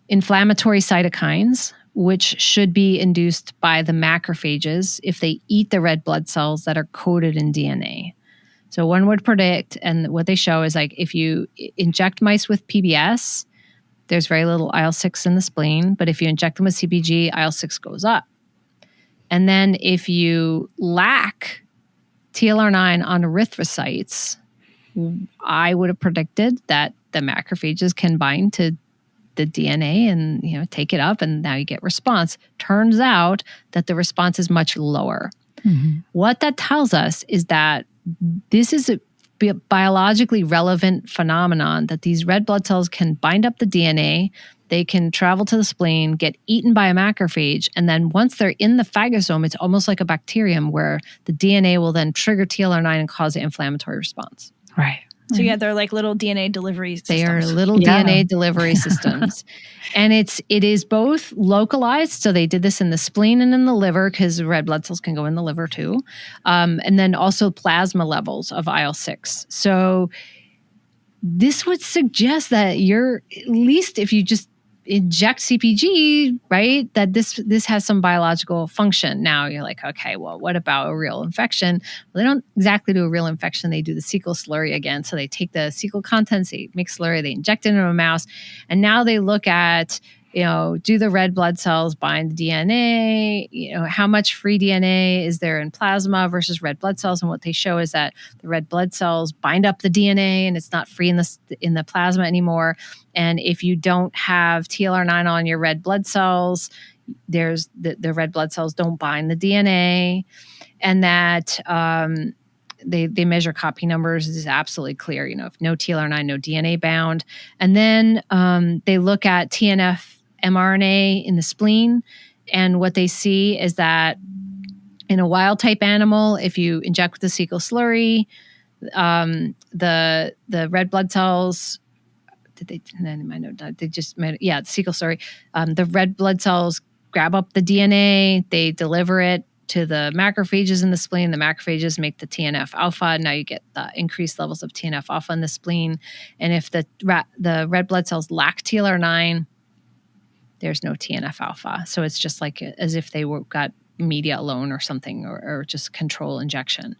inflammatory cytokines, which should be induced by the macrophages if they eat the red blood cells that are coated in DNA. So one would predict, and what they show is like if you inject mice with PBS, there's very little IL-6 in the spleen, but if you inject them with CpG, IL-6 goes up. And then if you lack TLR9 on erythrocytes, I would have predicted that the macrophages can bind to the DNA and take it up, and now you get response. Turns out that the response is much lower. Mm-hmm. What that tells us is that this is a biologically relevant phenomenon that these red blood cells can bind up the DNA, they can travel to the spleen, get eaten by a macrophage, and then once they're in the phagosome, it's almost like a bacterium where the DNA will then trigger TLR9 and cause an inflammatory response. Right. So yeah, they're like little DNA delivery systems. They are little DNA delivery systems. And it is both localized. So they did this in the spleen and in the liver because red blood cells can go in the liver too. And then also plasma levels of IL-6. So this would suggest that you're, at least if you just inject CpG, right, that this has some biological function. Now you're like, okay, well, what about a real infection? Well, they don't exactly do a real infection. They do the cecal slurry again. So they take the cecal contents, they make slurry, they inject it into a mouse, and now they look at, do the red blood cells bind DNA? How much free DNA is there in plasma versus red blood cells? And what they show is that the red blood cells bind up the DNA and it's not free in the plasma anymore. And if you don't have TLR9 on your red blood cells, there's the red blood cells don't bind the DNA, and that they measure copy numbers. This is absolutely clear. If no TLR9, no DNA bound. And then they look at TNF mRNA in the spleen, and what they see is that in a wild type animal, if you inject with the cecal slurry, the red blood cells, the cecal slurry, the red blood cells grab up the DNA, they deliver it to the macrophages in the spleen. The macrophages make the TNF alpha. Now you get the increased levels of TNF alpha in the spleen. And if the red blood cells lack TLR9, there's no TNF alpha. So it's just like as if they got media alone or something, or just control injection.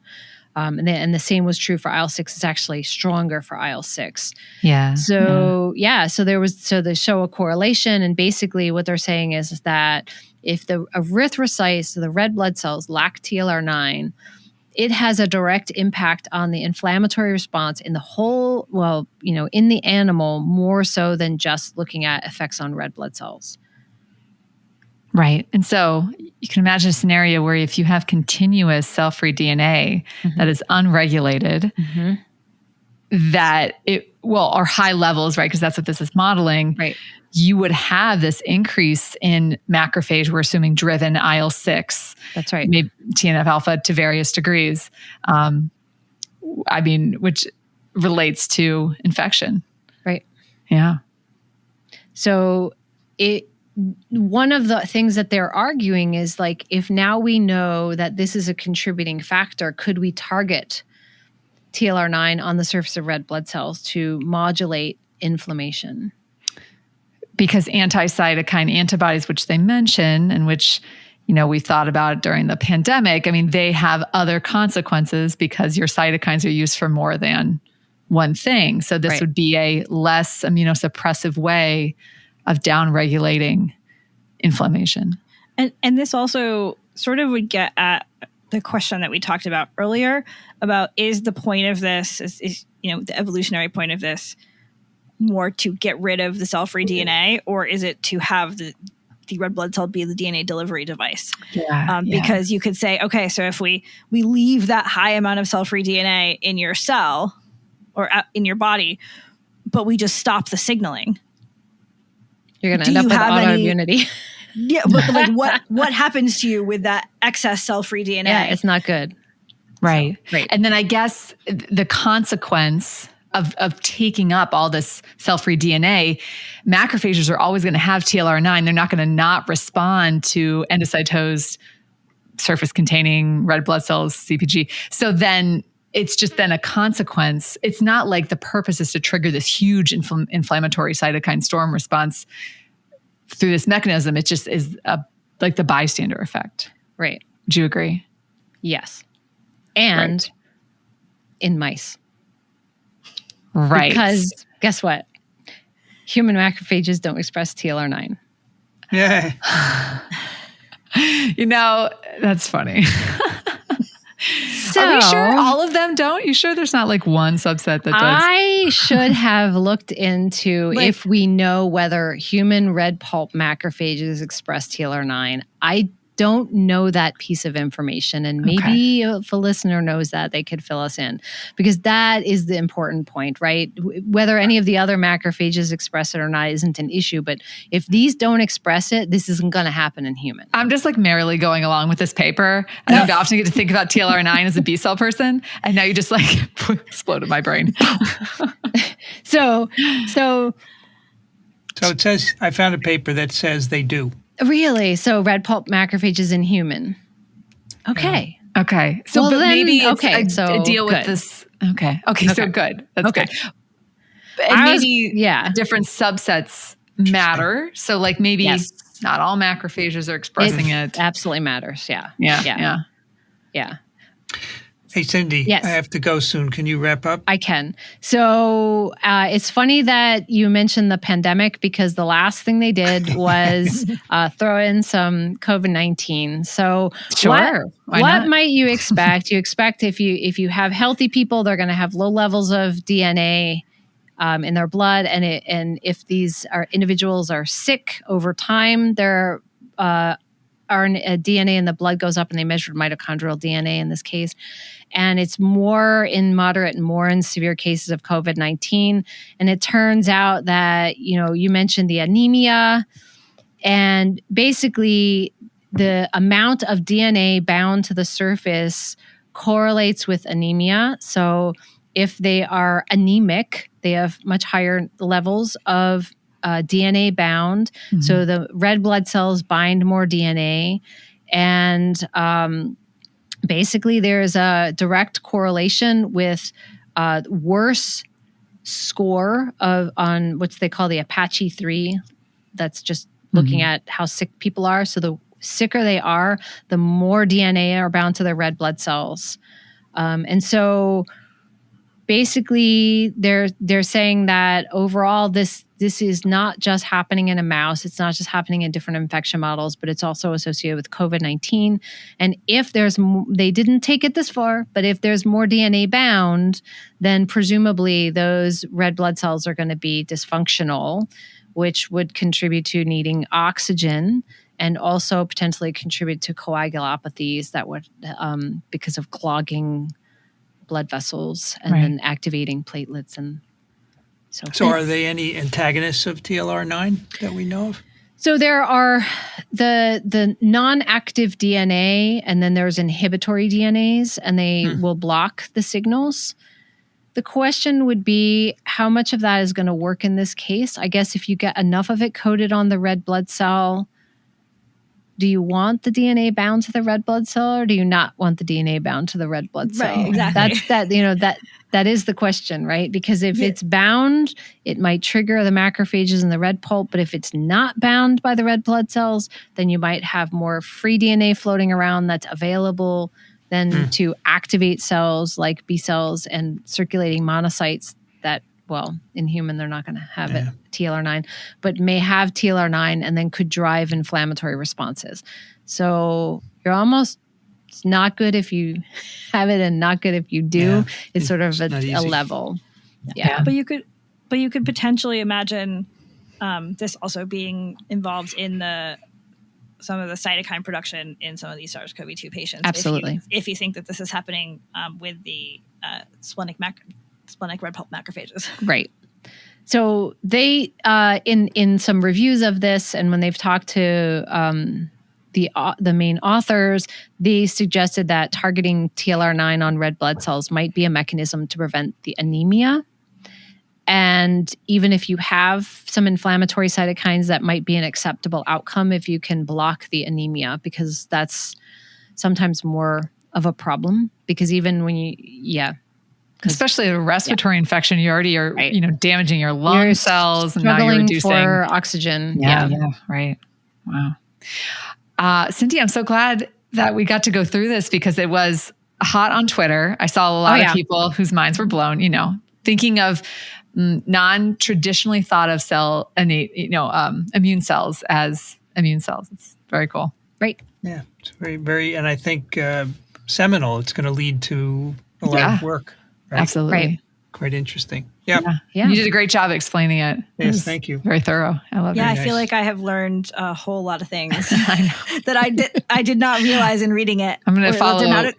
And the same was true for IL-6. It's actually stronger for IL-6. Yeah. So they show a correlation, and basically what they're saying is that if the erythrocytes, the red blood cells, lack TLR9, it has a direct impact on the inflammatory response in the whole, in the animal, more so than just looking at effects on red blood cells. Right. And so you can imagine a scenario where if you have continuous cell-free DNA that is unregulated, or high levels, right? Because that's what this is modeling. Right. You would have this increase in macrophage, we're assuming driven IL-6. That's right. Maybe TNF alpha to various degrees. Which relates to infection. Right. Yeah. So one of the things that they're arguing is like, if now we know that this is a contributing factor, could we target TLR9 on the surface of red blood cells to modulate inflammation? Because anti-cytokine antibodies, which they mention, and which, we thought about during the pandemic, I mean, they have other consequences because your cytokines are used for more than one thing. So this would be a less immunosuppressive way of downregulating inflammation. And this also sort of would get at the question that we talked about earlier about, is the point of this, is the evolutionary point of this more to get rid of the cell-free DNA, or is it to have the red blood cell be the DNA delivery device? Because you could say, okay, so if we leave that high amount of cell-free DNA in your cell or in your body, but we just stop the signaling, you're going to end up with autoimmunity. But like what happens to you with that excess cell-free DNA? Yeah, it's not good. Right. So, right. And then I guess the consequence of taking up all this cell-free DNA, macrophages are always going to have TLR9. They're not going to not respond to endocytosed surface-containing red blood cells, CpG. So then it's just then a consequence. It's not like the purpose is to trigger this huge inflammatory cytokine storm response through this mechanism. It just is like the bystander effect. Right. Do you agree? Yes. And in mice. Right. Because guess what? Human macrophages don't express TLR9. Yeah. That's funny. So, are we sure all of them don't? You sure there's not like one subset that does? I should have looked into if we know whether human red pulp macrophages express TLR9. I don't know that piece of information. And maybe if a listener knows that, they could fill us in, because that is the important point, right? Whether any of the other macrophages express it or not isn't an issue. But if these don't express it, this isn't going to happen in humans. I'm just like merrily going along with this paper. I don't often get to think about TLR9 as a B cell person. And now you just like exploded my brain. So it says, I found a paper that says they do. Really? So red pulp macrophages in human. Okay. Okay. So well, but then, maybe it's a deal with this. Okay. So good. That's good. And maybe different subsets matter. So like maybe not all macrophages are expressing it. Absolutely matters. Yeah. Hey, Cindy, yes. I have to go soon. Can you wrap up? I can. So it's funny that you mentioned the pandemic, because the last thing they did was throw in some COVID-19. So what might you expect? You expect if you have healthy people, they're going to have low levels of DNA in their blood. And if these individuals are sick over time, their DNA in the blood goes up, and they measured mitochondrial DNA in this case. And it's more in moderate and more in severe cases of COVID-19. And it turns out that, you mentioned the anemia, and basically the amount of DNA bound to the surface correlates with anemia. So if they are anemic, they have much higher levels of DNA bound. Mm-hmm. So the red blood cells bind more DNA. And basically there's a direct correlation with worse score on what they call the Apache 3. That's just looking at how sick people are. So the sicker they are, the more DNA are bound to their red blood cells. And so basically they're saying that overall this is not just happening in a mouse. It's not just happening in different infection models, but it's also associated with COVID-19. And if they didn't take it this far, but if there's more DNA bound, then presumably those red blood cells are going to be dysfunctional, which would contribute to needing oxygen, and also potentially contribute to coagulopathies that would, because of clogging blood vessels and then activating platelets and so forth. So are they any antagonists of TLR9 that we know of? So there are the non-active DNA, and then there's inhibitory DNAs, and they will block the signals. the question would be how much of that is going to work in this case. I guess if you get enough of it coated on the red blood cell, do you want the DNA bound to the red blood cell, or do you not want the DNA bound to the red blood cell? Right, exactly. That is the question, right? Because if it's bound, it might trigger the macrophages in the red pulp. But if it's not bound by the red blood cells, then you might have more free DNA floating around that's available then to activate cells like B cells and circulating monocytes that, well, in human, they're not going to have it, TLR9, but may have TLR9 and then could drive inflammatory responses. So you're almost, it's not good if you have it and not good if you do. Yeah, it's sort of a level. Yeah. But you could potentially imagine this also being involved in some of the cytokine production in some of these SARS-CoV-2 patients. Absolutely. If you think that this is happening with the splenic red pulp macrophages. Right. So they, in some reviews of this, and when they've talked to the main authors, they suggested that targeting TLR9 on red blood cells might be a mechanism to prevent the anemia. And even if you have some inflammatory cytokines, that might be an acceptable outcome if you can block the anemia, because that's sometimes more of a problem. Because even when especially a respiratory infection, you already are, damaging your lung cells, and now you're reducing for oxygen. Yeah, right. Wow. Cindy, I'm so glad that we got to go through this, because it was hot on Twitter. I saw a lot of people whose minds were blown, thinking of non-traditionally thought of immune cells as immune cells. It's very cool. Right. Yeah. It's very, very, and I think seminal. It's going to lead to a lot of work. Right? Absolutely. Right. Quite interesting. Yeah. You did a great job explaining it. Yes, thank you. Very thorough. I love it. Yeah, I feel like I have learned a whole lot of things that I did not realize in reading it. I'm going to follow. The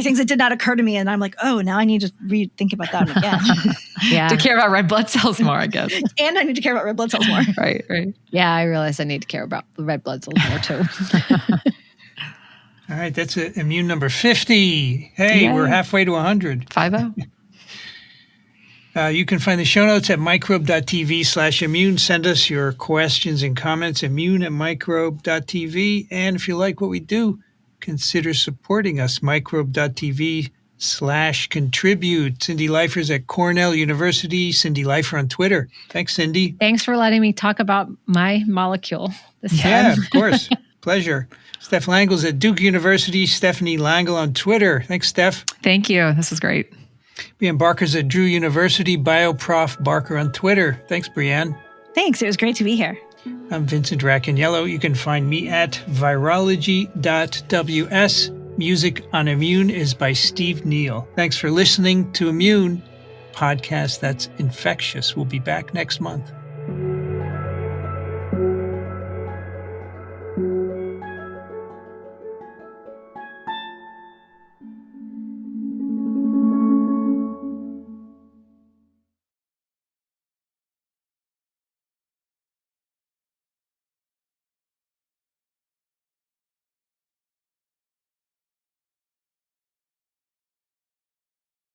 things that did not occur to me, and I'm like, oh, now I need to think about that again. To care about red blood cells more, I guess. And I need to care about red blood cells more. Right. Yeah, I realize I need to care about the red blood cells more too. All right, that's immune number 50. Hey, we're halfway to 100. 50. You can find the show notes at microbe.tv/immune. Send us your questions and comments, immune@microbe.tv. And if you like what we do, consider supporting us, microbe.tv/contribute. Cindy Leifer's at Cornell University. Cindy Leifer on Twitter. Thanks, Cindy. Thanks for letting me talk about my molecule this time. Yeah, of course. Pleasure. Steph Langle's at Duke University. Stephanie Langle on Twitter. Thanks, Steph. Thank you. This was great. Brianne Barker's at Drew University. BioProf Barker on Twitter. Thanks, Brianne. Thanks. It was great to be here. I'm Vincent Racaniello. You can find me at virology.ws. Music on Immune is by Steve Neal. Thanks for listening to Immune, podcast that's infectious. We'll be back next month.